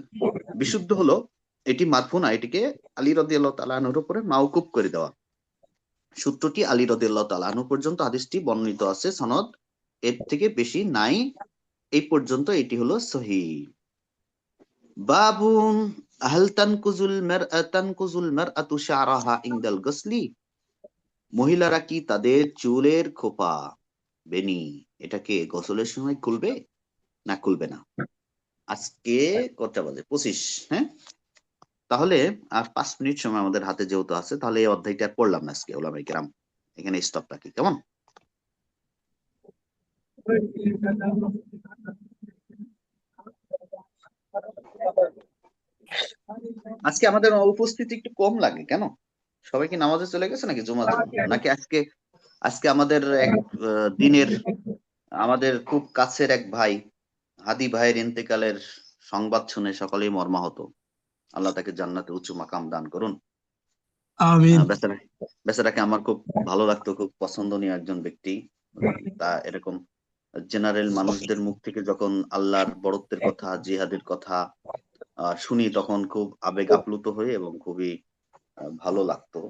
বিশুদ্ধ হলো এটি মারফু না, এটিকে আলী রাদিয়াল্লাহু তাআলা আনহুর উপরে মাওকুফ করে দেওয়া। সূত্রটি আলী রাদিয়াল্লাহু তাআলা আনহু পর্যন্ত হাদিসটি বর্ণিত আছে, সনদ এর থেকে বেশি নাই, এই পর্যন্ত এটি হলো সহি। বাবুন হাল তানকুজুল মারআতু শা'রাহা ইনদাল গসলি, মহিলারা কি তাদের চুলের খোপা, বেনি, এটাকে গোসলের সময় খুলবে না খুলবে না? আজকে কটা বাজে? 25। হ্যাঁ, তাহলে আর 5 মিনিট সময় আমাদের হাতে যেহেতু আছে, তাহলে এই অধ্যায়টা আর পড়লাম না আজকে, ওলামায়ে কেরাম এখানে স্টপ রাখি, কেমন? আজকে আমাদের উপস্থিতি একটু কম লাগে কেন? সবাই কি নামাজে চলে গেছে নাকি জুমার জন্য, নাকি আজকে আজকে আমাদের এক দিনের, আমাদের খুব কাছের এক ভাই হাদি ভাইয়ের ইন্তেকালের সংবাদ শুনে সকলেই মর্মাহত। আল্লাহ তাকে জান্নাতে উঁচু মাকাম দান করুন। আমিন। বেচারা, বেচারাকে আমার খুব ভালো লাগতো, খুব পছন্দনীয় একজন ব্যক্তি। তা এরকম জেনারেল মানুষদের মুখ থেকে যখন আল্লাহর বড়ত্বের কথা, জিহাদের কথা শুনি, তখন খুব আবেগ আপ্লুত হয়ে এবং খুবই ভালো লাগতো।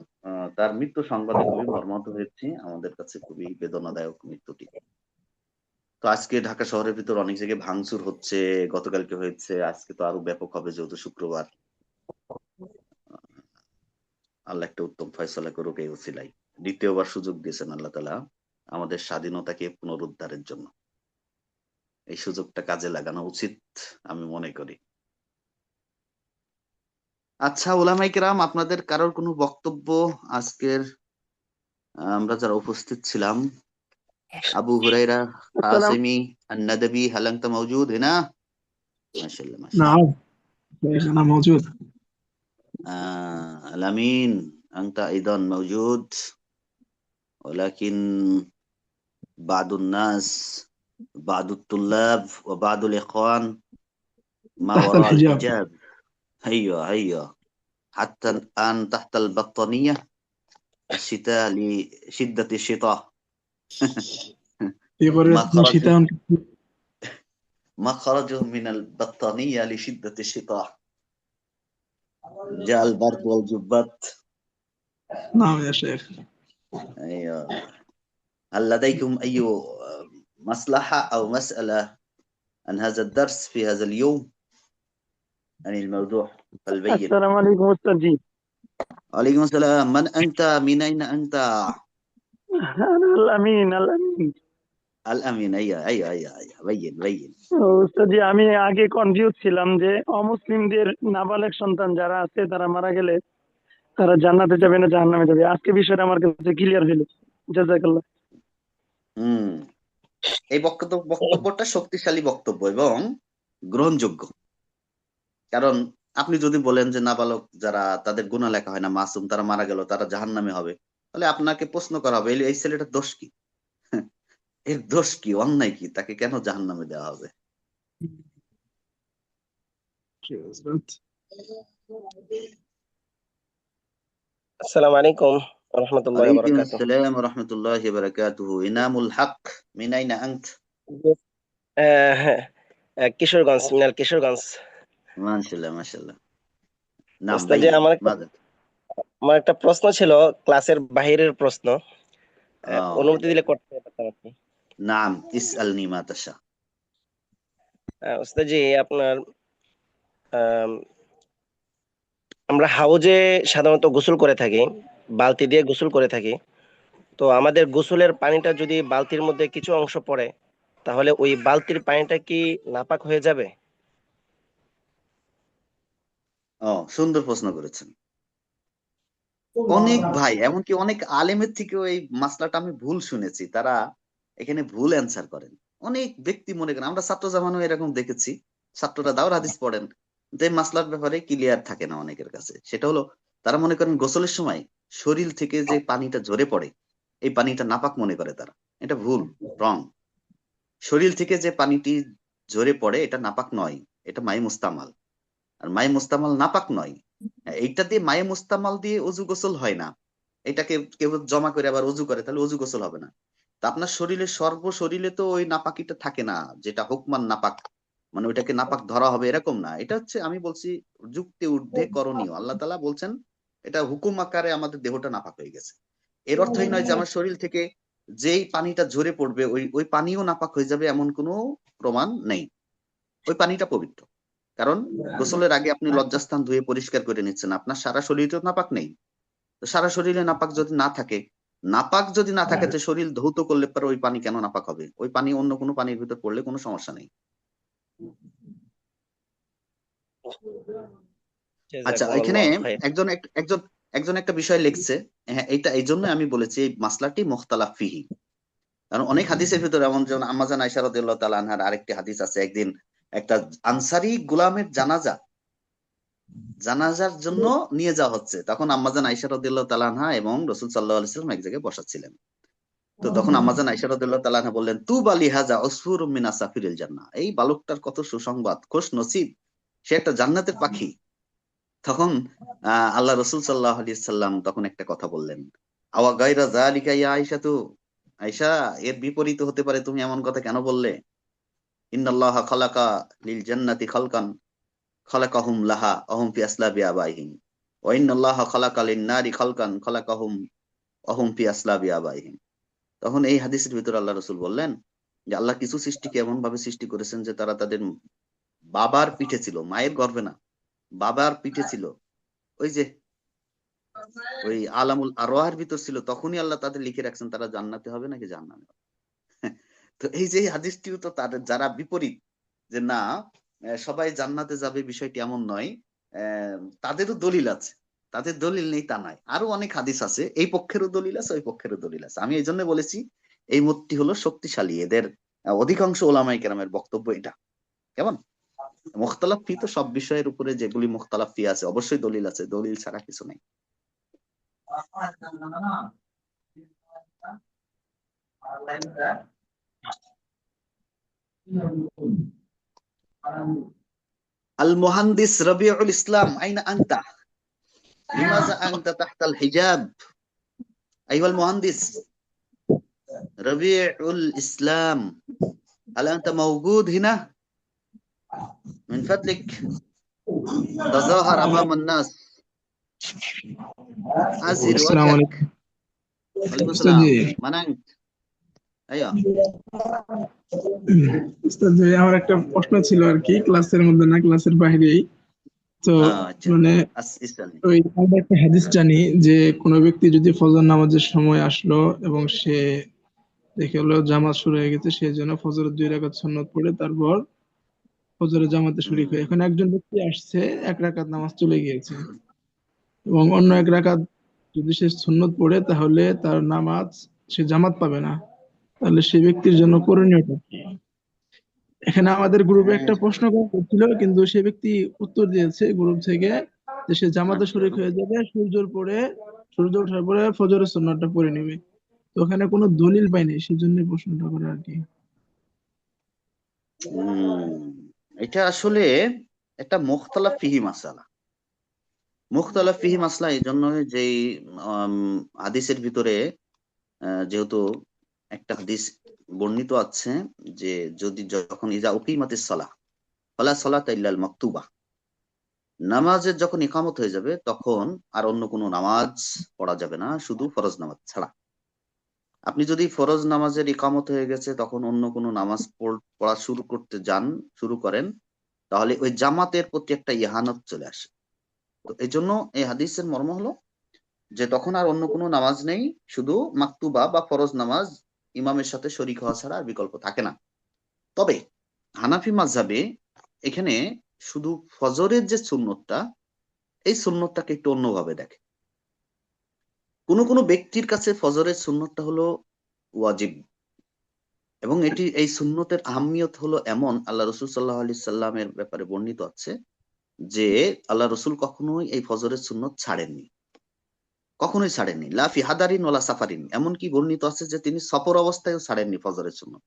তার মৃত্যু সংবাদে খুবই মর্মাহত হয়েছি, আমাদের কাছে খুবই বেদনাদায়ক মৃত্যুটি। তো আজকে ঢাকা শহরের ভিতর অনেক জায়গায় ভাঙচুর হচ্ছে, গতকালকে হয়েছে, আজকে তো আরো ব্যাপক হবে যেহেতু শুক্রবার। আল্লাহ একটা উত্তম ফয়সালা করুক এই ওসিলাই। দ্বিতীয়বার সুযোগ দিয়েছেন আল্লাহ তাআলা আমাদের স্বাধীনতাকে পুনরুদ্ধারের জন্য, এই সুযোগটা কাজে লাগানো উচিত আমি মনে করি। আচ্ছা উলামায়ে কেরাম, আপনাদের কারোর কোনো বক্তব্য আজকের আমরা যারা উপস্থিত ছিলাম? আবু হুরাইরা আসসালাম কাসিমি আন-নাদবি, হাল আনতা মাওজুদ হেনা? মাশাআল্লাহ মাশাআল্লাহ। نعم أنا موجود. আলামিন আনতা আইদান মাওজুদ, ولكن بعض الناس بعض الطلاب وبعض الإخوان ما تحت وراء الحجاب. الحجاب. هيا هيا حتى الآن تحت البطانية، الشتاء لشدة الشتاء. في ما قرية خرجوا شتاء. ما خرجوا من البطانية لشدة الشتاء، جاء البرد والجبات. نعم يا شيخ. أيوة. هل لديكم أي مصلحة أو مسألة عن هذا الدرس في هذا اليوم عن الموضوع فلبين. আসসালামু আলাইকুম উস্তাদ জি। عليكم السلام. من أنت؟ من أين أنت؟ أنا الأمين الأمين। الأمين. أيوة أيوة أيوة أيوة، بين بين. উস্তাদ জি, আমি আগে কনফিউজ ছিলাম যে অমুসলিমদের নাবালেগ সন্তান যারা আছে তারা মারা গেলে তারা জান্নাতে যাবে না জাহান্নামে যাবে। আজকে বিষয়টা আমার কাছে ক্লিয়ার হলো। জাযাকাল্লাহ। হুম, এই বক্তব্যটা শক্তিশালী বক্তব্য এবং গ্রহণযোগ্য। কারণ আপনি যদি বলেন যে নাবালক যারা তাদের গুনাহ লেখা হয় না, মাসুম, তারা মারা গেল তারা জাহান্নামে হবে, তাহলে আপনাকে প্রশ্ন করা হবে এই ছেলেটার দোষ কি? এর দোষ কি, অন্যায় কি, তাকে কেন জাহান্নামে দেওয়া হবে? আসসালামু আলাইকুম রহমতুল্লাহি ওয়া ওয়ালাইকুম বারাকাতুহু। আসসালাম ওয়া রাহমাতুল্লাহি ওয়া বারাকাতুহু। ইনামুল হক, মিন আইনা আনত? হ্যাঁ, কিশোরগঞ্জ, মিনাল কিশোরগঞ্জ। মাশাআল্লাহ মাশাআল্লাহ। নাম ওস্তাদ জি, বাইয়িন আমার মাযা। একটা প্রশ্ন ছিল, ক্লাসের বাহিরের প্রশ্ন। অনুমতি ও দিলে করতে পারতাম আপনি। নাম, ইসআলনি মা তাশা। ওস্তাদ জি, আপনার আম, আমরা হাউজে সাধারণত গোসল করে থাকি, বালতি দিয়ে গোসল করে থাকি। তো আমাদের গোসলের পানিটা যদি বালতির মধ্যে কিছু অংশ পড়ে, তাহলে ওই বালতির পানিটা কি নাপাক হয়ে যাবে? ও, সুন্দর প্রশ্ন করেছেন। অনেক ভাই, এমনকি অনেক আলেমের থেকেও এই মাসলাটা আমি ভুল শুনেছি, তারা এখানে ভুল অ্যান্সার করেন। অনেক ব্যক্তি মনে করেন, আমরা ছাত্র জামানেও এরকম দেখেছি, ছাত্ররা দাওর হাদিস পড়েন, যে মাসলার ব্যাপারে ক্লিয়ার থাকে না অনেকের কাছে। সেটা হলো তারা মনে করেন গোসলের সময় শরীর থেকে যে পানিটা ঝরে পড়ে এই পানিটা নাপাক মনে করে তারা। এটা ভুল, রং। শরীর থেকে যে পানিটি ঝরে পড়ে এটা নাপাক নয়, এটা মাই মুস্তামাল। আর মায়ে মুস্তামাল নাপাক নয়। এইটা দিয়ে মায়ে মুস্তামাল দিয়ে অজু গোসল হয় না। এটাকে কেউ জমা করে আবার অজু করে, তাহলে অজু গোসল হবে না। তা আপনার শরীরে শরীরে তো ওই নাপাকিটা থাকে না, যেটা হুকমান নাপাক, মানে ওইটাকে নাপাক ধরা হবে এরকম না। এটা হচ্ছে, আমি বলছি, যুক্তি ঊর্ধ্বে করণীয়। আল্লাহ তাআলা বলছেন এটা হুকুম আকারে আমাদের দেহটা নাপাক হয়ে গেছে। এর অর্থ এই নয় যে আমার শরীর থেকে যেই পানিটা ঝরে পড়বে ওই ওই পানিও নাপাক হয়ে যাবে, এমন কোনো প্রমাণ নেই। ওই পানিটা পবিত্র। কারণ গোসলের আগে আপনি লজ্জাস্থান ধুয়ে পরিষ্কার করে নিচ্ছেন, আপনার সারা শরীরে তো নাপাক নেই। তো সারা শরীরে নাপাক যদি না থাকে, তো শরীর ধৌত করলে পরে ওই পানি কেন নাপাক হবে? ওই পানি অন্য কোনো পানির ভিতর পড়লে কোনো সমস্যা নেই। আচ্ছা, এখানে জাযাকুমুল্লাহু খাইর। একজন একজন একজন একটা বিষয় লিখছে। হ্যাঁ, এটা এই জন্য আমি বলেছি এই মাসলাটি মুখতালাফ ফিহি। কারণ অনেক হাদিসের ভিতরে, এমন যেমন আম্মাজান আয়েশা রাদিয়াল্লাহু তাআলা আনহার আরেকটি হাদিস আছে, একদিন একটা আনসারী গোলামের জানাজার জন্য নিয়ে যাওয়া হচ্ছে। তখন আম্মাজান আয়েশা রাদিয়াল্লাহু তাআলা আনহা এবং রাসূল সাল্লাল্লাহু আলাইহি ওয়াসাল্লাম এক জায়গায় বসা ছিলেন। তো তখন আম্মাজান আয়েশা রাদিয়াল্লাহু তাআলা আনহা বললেন, তুবা লিহাযা উসফুরুম মিন আসাফিরিল জান্নাহ। এই বালকটার কত সুসংবাদ, খুশ নসিব, সে একটা জান্নাতের পাখি। তখন আল্লাহ রাসূল সাল্লাল্লাহু আলাইহি ওয়াসাল্লাম তখন একটা কথা বললেন, আওয়া গায়রা যালিকা ইয়া আয়েশা, আয়েশা, এর বিপরীত হতে পারে, তুমি এমন কথা কেন বললে? ইন্নাল্লাহা খালাকা লিল জান্নাতি খালকান খালাকাহুম লাহা অহুম ফি আসলাবি আবাইহিম ওয়া ইন্নাল্লাহা খালাকা লিন নারি খালকান খালাকাহুম অহুম ফি আসলাবি আবাইহিম। তখন এই হাদিসের ভিতরে আল্লাহ রাসূল বললেন যে আল্লাহ কিছু সৃষ্টিকে এমন ভাবে সৃষ্টি করেছেন যে তারা তাদের বাবার পিঠে ছিল, মায়ের গর্ভে না, বাবার পিঠে ছিল। ওই যে ওই আলামুল আরওয়াহের ভিতর ছিল, তখনই আল্লাহ তাদের লিখে রাখছেন তারা জান্নাতে হবে নাকি জাহান্নামে হবে। তো এই যে হাদিসটিও তো তাদের যারা বিপরীত, যে না সবাই জান্নাতে যাবে বিষয়টি এমন নয়, তাদেরও দলিল আছে, তাদের দলিল নেই তা নাই, আরো অনেক হাদিস আছে, এই পক্ষেরও দলিল আছে ওই পক্ষেরও দলিল আছে। আমি এই জন্য বলেছি এই মতটি হলো শক্তিশালী, এদের অধিকাংশ ওলামায়ে কেরামের বক্তব্য এটা। কেমন? মুখতালাফ ফি তো সব বিষয়ের উপরে যেগুলি মুখতালাফ ফি আছে অবশ্যই দলিল আছে, দলিল ছাড়া কিছু নাই। আল মুহান্দিস রবিউল ইসলাম আইনা আনতা লিমাযা আনতা তাহতাল হিজাব আইয়ুহাল মুহান্দিস রবিউল ইসলাম هل أنت موجود هنا؟ من فضلك تظاهر أمام الناس. أزهر السلام وجهك. عليكم وعليكم أستاذ السلام. جي من أنت؟ أيوه. أستاذ جي আমার একটা প্রশ্ন ছিল আর কি, ক্লাসের মধ্যে না, ক্লাসের বাইরেই। তো আচ্ছা মানে ইসলামী ওই আমরা একটা হাদিস জানি যে কোনো ব্যক্তি যদি ফজর নামাজের সময় আসলো এবং সে দেখে হলো জামাত শুরু হয়ে গেছে, সেই জন্য ফজরের 2 রাকাত সুন্নত পড়ে তারপর ফজরের জামাতে শরীক হয়। এখন একজন ব্যক্তি আসছে, 1 রাকাত নামাজ চলে গিয়েছে এবং অন্য 1 রাকাত যদি সে সুন্নত পড়ে তাহলে তার নামাজ সে জামাত পাবে না। তাহলে সেই ব্যক্তির জন্য করণীয়টা কি? এখানে আমাদের গ্রুপে একটা প্রশ্ন করা হচ্ছিল, কিন্তু সে ব্যক্তি উত্তর দিয়েছে গ্রুপ থেকে যে সে জামাতে শরীক হয়ে যাবে, সূর্য ওঠার পরে ফজরের সুন্নাতটা পড়ে নেবে। তো ওখানে কোনো দলিল পাইনি, সেজন্য প্রশ্নটা করা আর কি। এটা আসলে একটা মুখতালাফ ফিহি মাসালা। মুখতালাফ ফিহি মাসলা এই জন্য যে হাদিসের ভিতরে যেহেতু একটা হাদিস বর্ণিত আছে যে যদি যখন ইজা উকিমাতিস সালাহ ফালা সালাতা ইল্লাল মাকতুবা, নামাজের যখন ইকামত হয়ে যাবে তখন আর অন্য কোনো নামাজ পড়া যাবে না, শুধু ফরজ নামাজ ছাড়া। আপনি যদি ফরজ নামাজের ইকামত হয়ে গেছে তখন অন্য কোনো নামাজ পড়া শুরু করেন, তাহলে ওই জামাতের প্রতি একটা ইহানত চলে আসে। তো এই জন্য এই হাদিসের মর্ম হলো যে তখন আর অন্য কোনো নামাজ নেই, শুধু মাকতুবা বা ফরজ নামাজ ইমামের সাথে শরীক হওয়া ছাড়া আর বিকল্প থাকে না। তবে হানাফি মাযহাবে এখানে শুধু ফজরের যে সুন্নতটা, এই সুন্নতটাকে একটু অন্যভাবে দেখে। কোন কোন ব্যক্তির কাছে ফজরের সুন্নতটা হলো ওয়াজিব, এবং এই সুন্নতের আহমিয়ত হলো এমন, আল্লাহ রসুল সাল্লাল্লাহু আলাইহি সাল্লামের ব্যাপারে বর্ণিত আছে যে আল্লাহ রসুল কখনোই এই ফজরের সুন্নত ছাড়েননি, কখনোই ছাড়েননি, লা ফি হাদারিন ওয়ালা সাফারিন। এমনকি বর্ণিত আছে যে তিনি সফর অবস্থায়ও ছাড়েননি ফজরের সুন্নত।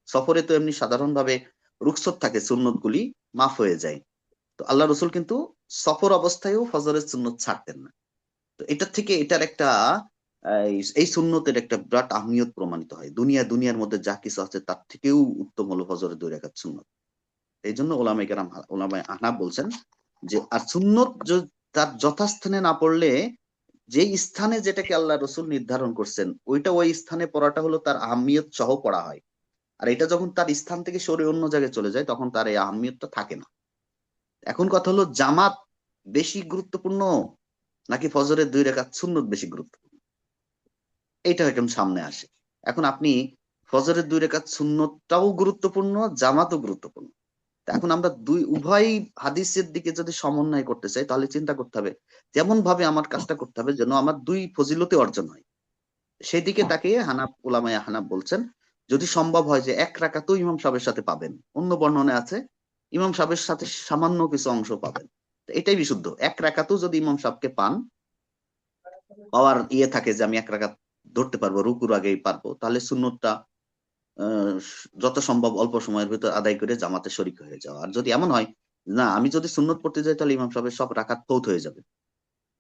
সফরে তো এমনি সাধারণভাবে রুখসত থাকে, সুন্নত গুলি মাফ হয়ে যায়, তো আল্লাহ রসুল কিন্তু সফর অবস্থায়ও ফজরের সুন্নত ছাড়তেন না। তো এটার থেকে এটার একটা এই সুন্নতের একটা বিরাট আহমিয়ত প্রমাণিত হয়। দুনিয়ার মধ্যে যা কিছু আছে তার থেকেও উত্তম হলো ফজরের 2 রাকাত সুন্নত। এই জন্য ওলামায়ে কেরাম, ওলামায়ে আহনাফ বলছেন যে আর সুন্নত তার যথাস্থানে না পড়লে, যে স্থানে যেটাকে আল্লাহ রসুল নির্ধারণ করছেন ওই স্থানে পড়াটা হলো তার আহমিয়ত সহ পড়া হয়। আর এটা যখন তার স্থান থেকে সরে অন্য জায়গায় চলে যায় তখন তার এই আহমিয়তটা থাকে না। এখন কথা হলো জামাত বেশি গুরুত্বপূর্ণ নাকি ফজরের 2 রাকাত সুন্নত বেশি গুরুত্বপূর্ণ, এইটা এখন সামনে আসে। এখন আপনি ফজরের 2 রাকাত সুন্নতটাও গুরুত্বপূর্ণ, জামাতও গুরুত্বপূর্ণ। এখন আমরা উভয় হাদিসের দিকে যদি সমন্বয় করতে চাই তাহলে চিন্তা করতে হবে যেমন ভাবে আমার কাজটা করতে হবে যেন আমার 2 ফজিলতে অর্জন হয়। সেই দিকে তাকিয়ে ওলামায়ে হানাফ বলছেন যদি সম্ভব হয় যে 1 রাকাতও ইমাম সাহেবের সাথে পাবেন, অন্য বর্ণনায় আছে ইমাম সাহেবের সাথে সামান্য কিছু অংশ পাবেন, এটাই বিশুদ্ধ। 1 রাকাতও যদি ইমাম সাহেবকে পাওয়ার থাকে যে আমি 1 রাকাত ধরতে পারবো, রুকুর আগেই পারবো, তাহলে সুন্নতটা যত সম্ভব অল্প সময়ের ভিতর আদায় করে জামাতে শরীক হয়ে যাওয়া। আর যদি এমন হয় না আমি যদি সুন্নত পড়তে যাই তাহলে ইমাম সাহেবের সব রাকাত ফৌত হয়ে যাবে,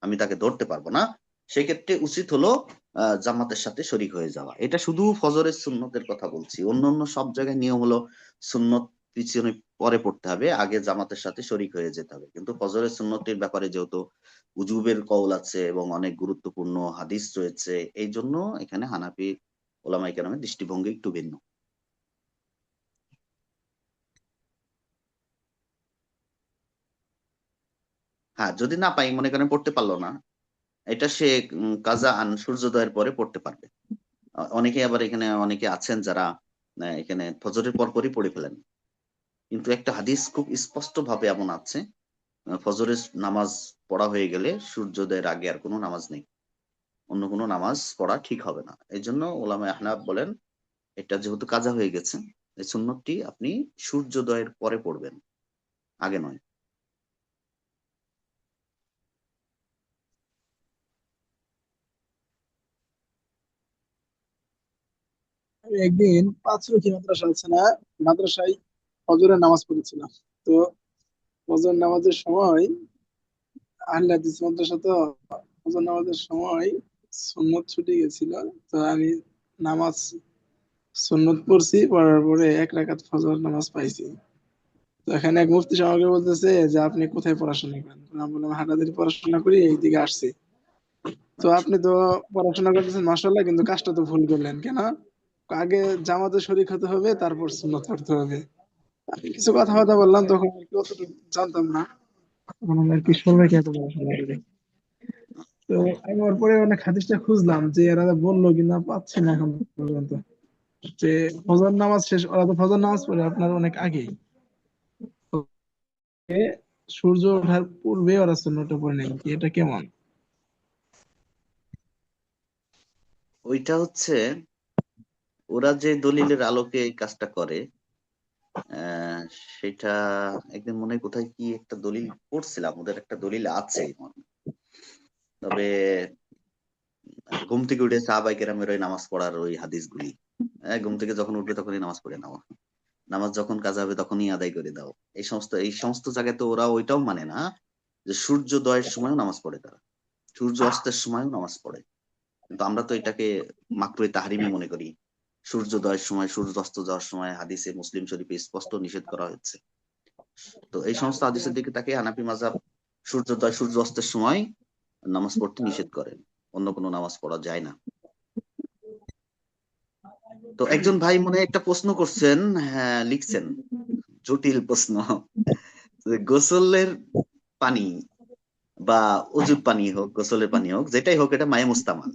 আমি তাকে ধরতে পারবো না, সেক্ষেত্রে উচিত হলো জামাতের সাথে শরীক হয়ে যাওয়া। এটা শুধু ফজরের সুন্নতের কথা বলছি, অন্য সব জায়গায় নিয়ম হলো সুন্নত পিছনে পরে পড়তে হবে, আগে জামাতের সাথে শরীক হয়ে যেতে হবে। কিন্তু ফজরের সুন্নতের ব্যাপারে যেহেতু উজুবের কওল আছে এবং অনেক গুরুত্বপূর্ণ হাদিস রয়েছে, এই জন্য এখানে হানাফি ওলামায়ে কেরামের দৃষ্টিভঙ্গি একটু ভিন্ন। হ্যাঁ, যদি না পাই, মনে করেন পড়তে পারলো না, এটা সে কাজা আন সূর্যোদয়ের পরে পড়তে পারবে। অনেকে আবার এখানে অনেকে আছেন যারা এখানে ফজরের পরপরই পড়ে ফেলেন, কিন্তু একটা হাদিস খুব স্পষ্ট ভাবে এমন আছে ফজরের নামাজ পড়া হয়ে গেলে সূর্যোদয়ের আগে আর কোনো নামাজ নেই, অন্য কোনো নামাজ পড়া ঠিক হবে না। এই জন্য ওলামায়ে আহনাফ বলেন এটা যেহেতু কাজা হয়ে গেছে, এই সুন্নতটি আপনি সূর্যোদয়ের পরে পড়বেন, আগে নয়। আমি একদিন পাঁচরুখি মাদ্রাসা আছে না, মাদ্রাসায় ফজরের নামাজ পড়েছিলাম। তো ফজর নামাজের সময়, আহলে হাদিস মাদ্রাসা তো, ফজর নামাজের সময় সুন্নত ছুটে গেছিল। তো আমি নামাজ সুন্নত পড়ছি, পড়ার পরে 1 রাকাত ফজর নামাজ পাইছি। তো এখানে এক মুফতি সাহেব আমাকে বলতেছে যে আপনি কোথায় পড়াশোনা করেন? তো আমি বললাম হাটাজারি পড়াশোনা করি, এইদিকে আসছি। তো আচ্ছা। আপনি তো পড়াশোনা করতেছেন মাশাআল্লাহ, কিন্তু কাজটা তো ভুল করলেন কেন? আগে জামাতে শরীক হতে হবে, তারপর সুন্নত পড়তে হবে। আমি কিছু কথাবার্তা বললাম, তখন আর কি অতটুকু জানতাম না, তখন আমি আর কি আচ্ছা। সবাইকে এত পড়াশোনা করি। তো আমি ওর পরে অনেক হাদিসটা খুঁজলাম যে এরা বললো কিনা, পাচ্ছি না এখন পর্যন্ত। যে ফজর নামাজ শেষ, ওরা তো ফজর নামাজ পড়ে আপনার অনেক আগেই, এ সূর্য ওঠার পূর্বে ওরা সুন্নতটা পড়ে নেয়, কি এটা কেমন? ওইটা হচ্ছে ওরা যে দলিলের আলোকে এই কাজটা করে, আহ, সেটা একদিন মনে হয় কোথায় কি একটা দলিল পড়ছিলাম, ওদের একটা দলিল আছে। তবে ঘুম থেকে উঠে সাহাবাই কেরামের ওই নামাজ পড়ার ওই হাদিসগুলি, ঘুম থেকে যখন উঠবে তখনই নামাজ পড়ে নাও, নামাজ যখন কাজা হবে তখনই আদায় করে দাও, এই সমস্ত জায়গায় তো ওরা ওইটাও মানে না যে সূর্যোদয়ের সময়ও নামাজ পড়ে তারা, সূর্য অস্তের সময়ও নামাজ পড়ে। কিন্তু আমরা তো এটাকে মাকরুহে তাহরিমি মনে করি। সূর্যোদয়ের সময়, সূর্য অস্ত যাওয়ার সময় হাদিসে মুসলিম শরীফে স্পষ্ট নিষেধ করা হয়েছে। তো এই সমস্ত হাদিসের দিকে তাকে হানাফি মাযহাব সূর্যোদয় সূর্য অস্তের সময় নামাজ পড়তে নিষেধ করেন, অন্য কোনো নামাজ পড়া যায় না। তো একজন ভাই মনে হয় একটা প্রশ্ন করছেন, হ্যাঁ লিখছেন, জটিল প্রশ্ন, যে গোসলের পানি বা অজুর পানি হোক, গোসলের পানি হোক, যেটাই হোক, এটা মায়ে মুস্তামাল।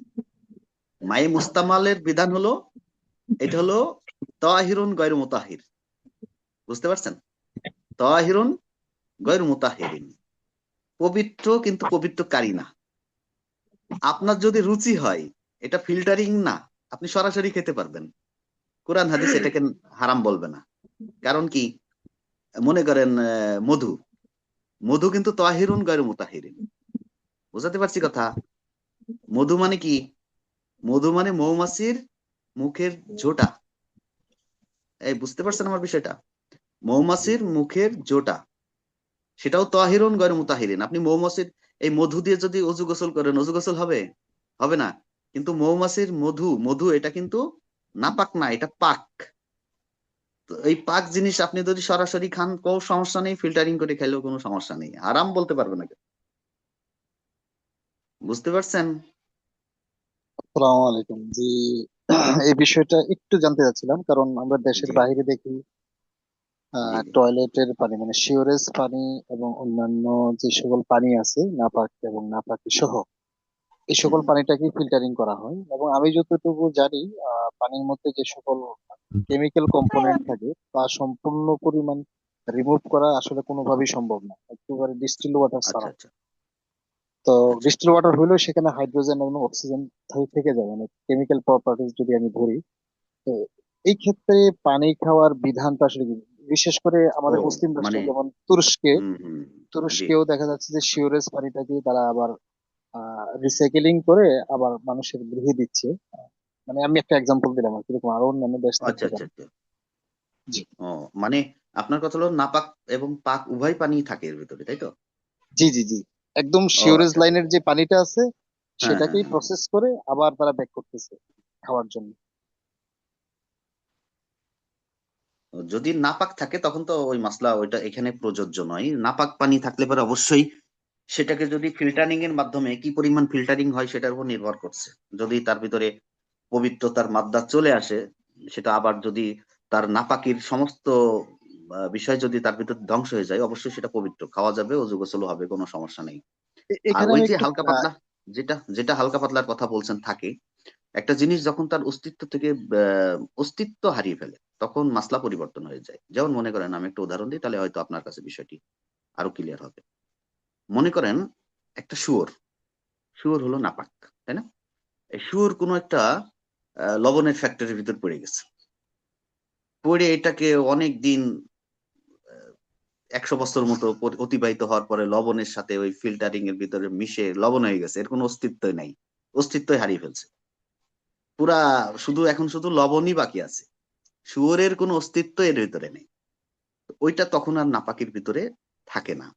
মায়ে মুস্তামালের বিধান হলো, এটা হলো তাহিরুন গয়রু মুতাহির। বুঝতে পারছেন? তাহিরুন গয়রু মুতাহিরিন, পবিত্র কিন্তু পবিত্রকারী না। আপনার যদি রুচি হয়, এটা ফিল্টারিং না, আপনি সরাসরি খেতে পারবেন, কোরআন হাদিস এটাকে হারাম বলবে না। কারণ কি, মনে করেন মধু, মধু কিন্তু তাহিরুন গয়রু মুতাহিরিন। বুঝাতে পারছি কথা? মধু মানে কি? মধু মানে মৌমাছির মুখের ঝোঁটা। এই বুঝতে পারছেন আমার বিষয়টা? মৌমাছির মুখের ঝোঁটা, সেটাও তাহিরুন গয়রু মুতাহিরিন। আপনি মৌমাছির এই মধু দিয়ে যদি অজু গোসল করেন, অজু গোসল হবে? হবে না। কিন্তু মৌমাছির মধু, মধু এটা কিন্তু নাপাক না, এটা পাক। তো এই পাক জিনিস আপনি যদি সরাসরি খান, কোনো সমস্যা নেই, ফিল্টারিং করে খেলেও কোনো সমস্যা নেই, আরাম বলতে পারবে না কেউ। বুঝতে পারছেন? আসসালামু আলাইকুম জি। এই বিষয়টা একটু জানতে চাচ্ছিলাম, কারণ আমরা দেশের জি বাইরে দেখি জি জি টয়লেটের পানি মানে সিওরেজ পানি এবং অন্যান্য যে সকল পানি আছে নাপাক এবং নাপাকি সহ, এই সকল হুম, পানিটাকে ফিল্টারিং করা হয়। এবং আমি যতটুকু জানি পানির মধ্যে যে সকল কেমিক্যাল কম্পোনেন্ট থাকে তা সম্পূর্ণ পরিমাণ রিমুভ করা আসলে কোনোভাবেই সম্ভব না, একেবারে ডিস্টিল ওয়াটার আচ্ছা ছাড়া। আচ্ছা তো আচ্ছা। ডিস্টিল ওয়াটার হলেও সেখানে হাইড্রোজেন এবং অক্সিজেন থেকে যায়, মানে কেমিক্যাল প্রপার্টিজ যদি আমি ধরি। তো এই ক্ষেত্রে পানি খাওয়ার বিধানটা আসলে কি? বিশেষ করে ও আমাদের মুসলিম মানে, রাষ্ট্র যেমন তুরস্কে, হুম হুম, জি তুরস্কেও দেখা যাচ্ছে যে সিওরেজ পানিটাকে তারা আবার রিসাইকেলিং করে আবার মানুষের গৃহে দিচ্ছে। মানে আমি একটা এক্সাম্পল দিলাম আর কি, এরকম আরো অন্যান্য দেশ আচ্ছা থাকতে আচ্ছা পারে। আচ্ছা। জি ও মানে আপনার কথা হলো নাপাক এবং পাক উভয় পানি থাকে এর ভিতরে, তাই তো? জি জি জি, একদম ও সিওরেজ আচ্ছা আচ্ছা। লাইনের যে পানিটা আছে হ্যাঁ হ্যাঁ সেটাকেই হ্যাঁ। প্রসেস করে আবার তারা ব্যাক করতেছে খাওয়ার জন্য। যদি নাপাক থাকে তখন তো ওই মাসলা ওইটা এখানে প্রযোজ্য নয়। নাপাক পানি থাকলে পরে অবশ্যই সেটাকে যদি ফিল্টারিং এর মাধ্যমে কি পরিমাণ ফিল্টারিং হয় সেটার উপর নির্ভর করছে। যদি তার ভিতরে পবিত্রতার মাদ্দা চলে আসে, সেটা আবার যদি তার নাপাকির সমস্ত বিষয় যদি তার ভিতর ধ্বংস হয়ে যায়, অবশ্যই সেটা পবিত্র, খাওয়া যাবে, অজু গোসল হবে, কোনো সমস্যা নেই। আর এখানে ওই আমি যে একটু হালকা পাতলা, যেটা যেটা হালকা পাতলার কথা বলছেন, থাকে একটা জিনিস যখন তার অস্তিত্ব থেকে অস্তিত্ব হারিয়ে ফেলে, তখন মাসলা পরিবর্তন হয়ে যায়। যেমন মনে করেন, আমি একটা উদাহরণ দিই, তাহলে হয়তো আপনার কাছে বিষয়টি আরো ক্লিয়ার হবে। মনে করেন একটা শুয়োর হলো নাপাক, তাই না? এই শুয়োর কোনো একটা লবণের ফ্যাক্টরির ভিতর পড়ে গেছে, পড়ে এটাকে অনেক দিন 100 বছর মতো অতিবাহিত হওয়ার পরে লবণের সাথে ওই ফিল্টারিং এর ভিতরে মিশে লবণ হয়ে গেছে, এর কোনো অস্তিত্বই নাই, অস্তিত্বই হারিয়ে ফেলছে পুরা, এখন শুধু লবণই বাকি আছে, শুয়োরের কোনো অস্তিত্ব এর ভিতরে নেই। ওইটা তখন আর নাপাকির ভিতরে থাকে না।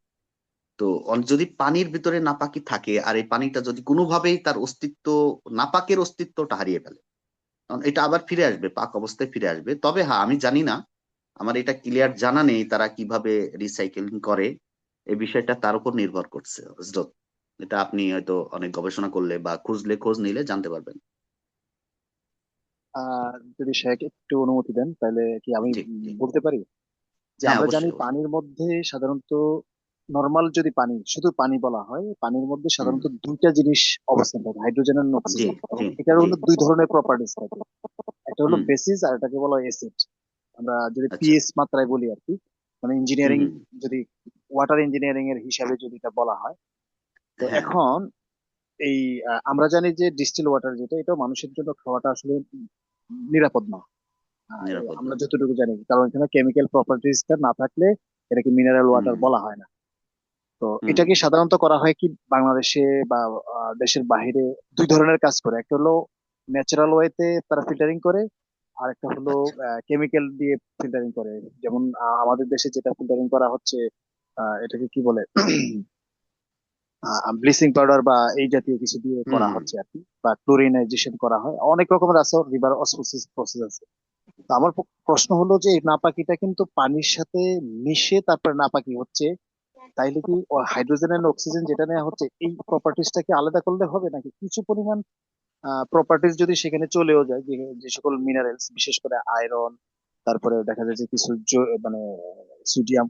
তো যদি পানির ভিতরে নাপাকি থাকে আর এই পানিটা যদি কোনোভাবেই তার অস্তিত্ব, নাপাকের অস্তিত্বটা হারিয়ে ফেলে, তখন এটা আবার ফিরে আসবে, পাক অবস্থায় ফিরে আসবে। তবে হ্যাঁ, আমি জানি না, আমার এটা ক্লিয়ার জানা নেই তারা কিভাবে রিসাইকেলিং করে, এই বিষয়টা তার উপর নির্ভর করছে হযরত। এটা আপনি হয়তো অনেক গবেষণা করলে বা খোঁজ নিলে জানতে পারবেন। যদি শেখ একটু অনুমতি দেন তাহলে কি আমি জি জি, বলতে পারি যে হ্যাঁ আমরা জানি অবশ্যই অবশ্যই। পানির মধ্যে সাধারণত নর্মাল যদি পানি শুধু পানি বলা হয়, পানির মধ্যে হুম, সাধারণত দুইটা জিনিস অবস্থান থাকে, হাইড্রোজেন আর জি অক্সিজেন, এবং জি এটার জি, হলো দুই ধরনের প্রপার্টিস থাকে। একটা হলো হুম, বেসিস আর এটাকে বলা হয় অ্যাসিড। আমরা যদি আচ্ছা, পিএইচ মাত্রায় বলি আর কি, মানে হুম ইঞ্জিনিয়ারিং, হুম, যদি ওয়াটার ইঞ্জিনিয়ারিং এর হিসাবে যদি এটা বলা হয়, তো হ্যাঁ এখন এই আমরা জানি যে ডিস্টিল ওয়াটার যেটা, এটা মানুষের জন্য খাওয়াটা আসলে নিরাপদ না। নিরাপদ আমরা না, যতটুকু জানি, কারণ এখানে কেমিক্যাল প্রপার্টিসটা না থাকলে এটাকে মিনারেল হুম ওয়াটার বলা হয় না। তো হুম, এটাকে সাধারণত করা হয় কি বাংলাদেশে বা দেশের বাইরে দুই ধরনের কাজ করে। একটা হলো ন্যাচারাল ওয়েতে তারা ফিল্টারিং করে, আর একটা হলো আচ্ছা, কেমিক্যাল দিয়ে ফিল্টারিং করে। যেমন আমাদের দেশে যেটা ফিল্টারিং করা হচ্ছে, এটাকে কি বলে, ব্লিচিং পাউডার বা এই জাতীয় কিছু দিয়ে হুম করা হুম, হচ্ছে আর কি, বা ক্লোরিনাইজেশন করা হয়, অনেক রকমের আছে, রিভার অসমোসিস প্রসেস আছে। তো আমার প্রশ্ন হলো যে এই নাপাকিটা কিন্তু পানির সাথে মিশে তারপরে নাপাকি হচ্ছে, তাইলে কি হাইড্রোজেন এন্ড অক্সিজেন যেটা নেওয়া হচ্ছে এই প্রপার্টিসটাকে আলাদা করলে হবে, নাকি কিছু পরিমাণ প্রপার্টিস যদি সেখানে চলেও যায়, যে যে সকল মিনারেলস বিশেষ করে আয়রন, তারপরে দেখা যায় যে কিছু মানে সোডিয়াম,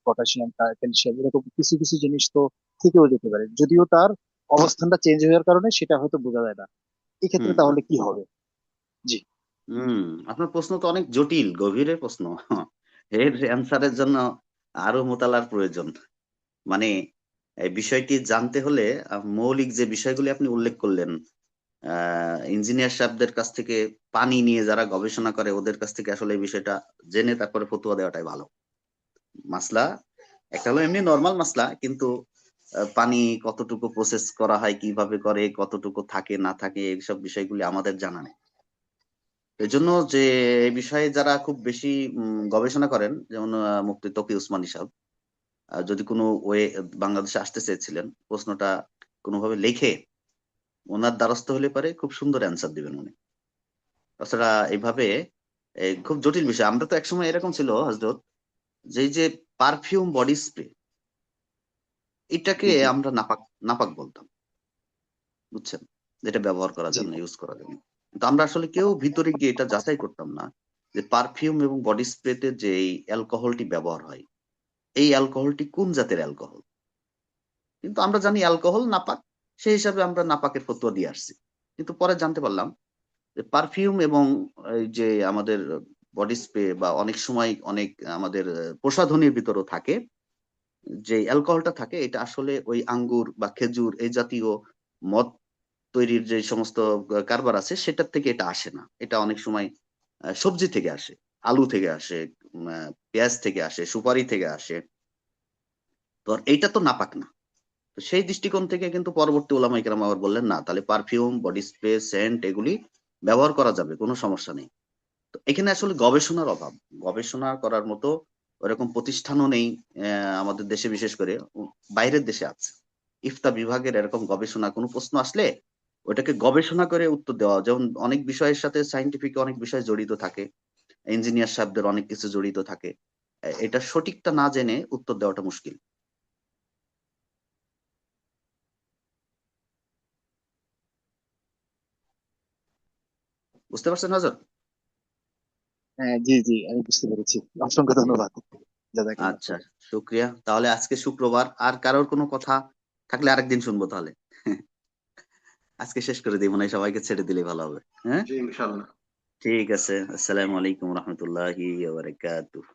পটাশিয়াম, ক্যালসিয়াম, এরকম কিছু কিছু জিনিস তো থেকেও যেতে পারে, যদিও তার অবস্থানটা চেঞ্জ হওয়ার কারণে সেটা হয়তো বোঝা যায় না। এই ক্ষেত্রে হুম তাহলে কি হবে? জি। হুম, আপনার প্রশ্ন তো অনেক জটিল, গভীরের প্রশ্ন। এর অ্যান্সারের জন্য আরো মোতালার প্রয়োজন। মানে এই বিষয়টি জানতে হলে মৌলিক যে বিষয়গুলি আপনি উল্লেখ করলেন, ইঞ্জিনিয়ার সাহেবদের কাছ থেকে, পানি নিয়ে যারা গবেষণা করে ওদের কাছ থেকে আসলে এই বিষয়টা জেনে তারপরে ফতুয়া দেওয়াটাই ভালো। মাসলা একটা হলো এমনি নরমাল মাসলা, কিন্তু পানি কতটুকু প্রসেস করা হয়, কিভাবে করে, কতটুকু থাকে না থাকে, এইসব বিষয়গুলি আমাদের জানা নেই। এজন্য যে এই বিষয়ে যারা খুব বেশি গবেষণা করেন, যেমন মুফতি তকি উসমানী সাহেব, যদি কোনো ওয়ে বাংলাদেশে আসতে চেয়েছিলেন, প্রশ্নটা কোনোভাবে লিখে ওনার দ্বারস্থ হলে পারে খুব সুন্দর অ্যান্সার দিবেন উনি। তাছাড়া এইভাবে খুব জটিল বিষয়। আমরা তো একসময় এরকম ছিল হযরত, যে এই যে পারফিউম বডি স্প্রে, এটাকে জি জি আমরা নাপাক নাপাক বলতাম, বুঝছেন, যেটা ব্যবহার করার জি। জন্য, ইউজ করার জন্য। কিন্তু আমরা আসলে কেউ ভিতরে গিয়ে এটা যাচাই করতাম না যে পারফিউম এবং বডি স্প্রেতে যে এই অ্যালকোহলটি ব্যবহার হয়, এই অ্যালকোহলটি কোন জাতের অ্যালকোহল। কিন্তু আমরা জানি অ্যালকোহল নাপাক, সেই হিসাবে আমরা নাপাকের ফতোয়া দিয়ে আসছি। কিন্তু পরে জানতে পারলাম যে পারফিউম এবং এই যে আমাদের বডি স্প্রে বা অনেক সময় অনেক আমাদের প্রসাধনীর ভিতরেও থাকে, যে অ্যালকোহলটা থাকে, এটা আসলে ওই আঙ্গুর বা খেজুর এই জাতীয় মদ তৈরির যে সমস্ত কারবার আছে সেটার থেকে এটা আসে না। এটা অনেক সময় সবজি থেকে আসে, আলু থেকে আসে, পেঁয়াজ থেকে আসে, সুপারি থেকে আসে। তো এইটা তো নাপাক না। তো সেই দৃষ্টিকোণ থেকে কিন্তু পরবর্তী ওলামায়ে কেরাম আবার বললেন, না তাহলে পারফিউম, বডি স্প্রে, সেন্ট এগুলি ব্যবহার করা যাবে, কোনো সমস্যা নেই। তো এখানে আসলে গবেষণার অভাব। গবেষণা করার মতো ওরকম প্রতিষ্ঠানও নেই আমাদের দেশে, বিশেষ করে বাইরের দেশে আছে। ইফতা বিভাগের এরকম গবেষণা, কোনো প্রশ্ন আসলে ওটাকে গবেষণা করে উত্তর দেওয়া। যেমন অনেক বিষয়ের সাথে সায়েন্টিফিক অনেক বিষয় জড়িত থাকে। ইঞ্জিনিয়ার সাহেবদের অনেক কিছু জড়িত থাকে। এটা সঠিকটা না জেনে উত্তর দেওয়াটা মুশকিল। বুঝতে পারছেন হযরত? হ্যাঁ, জি জি, আমি বুঝতে পেরেছি। অসংখ্য ধন্যবাদ। জাজাকাল্লাহ। আচ্ছা, শুকরিয়া। তাহলে আজকে শুক্রবার, আর কারোর কোনো কথা থাকলে আরেকদিন শুনবো তাহলে। আজকে শেষ করে দিই, মনে হয় সবাইকে ছেড়ে দিলেই ভালো হবে। হ্যাঁ, জি ইনশাল্লাহ। ঠিক আছে। আসসালামু আলাইকুম রহমতুল্লাহি ওয়া বারাকাতুহু।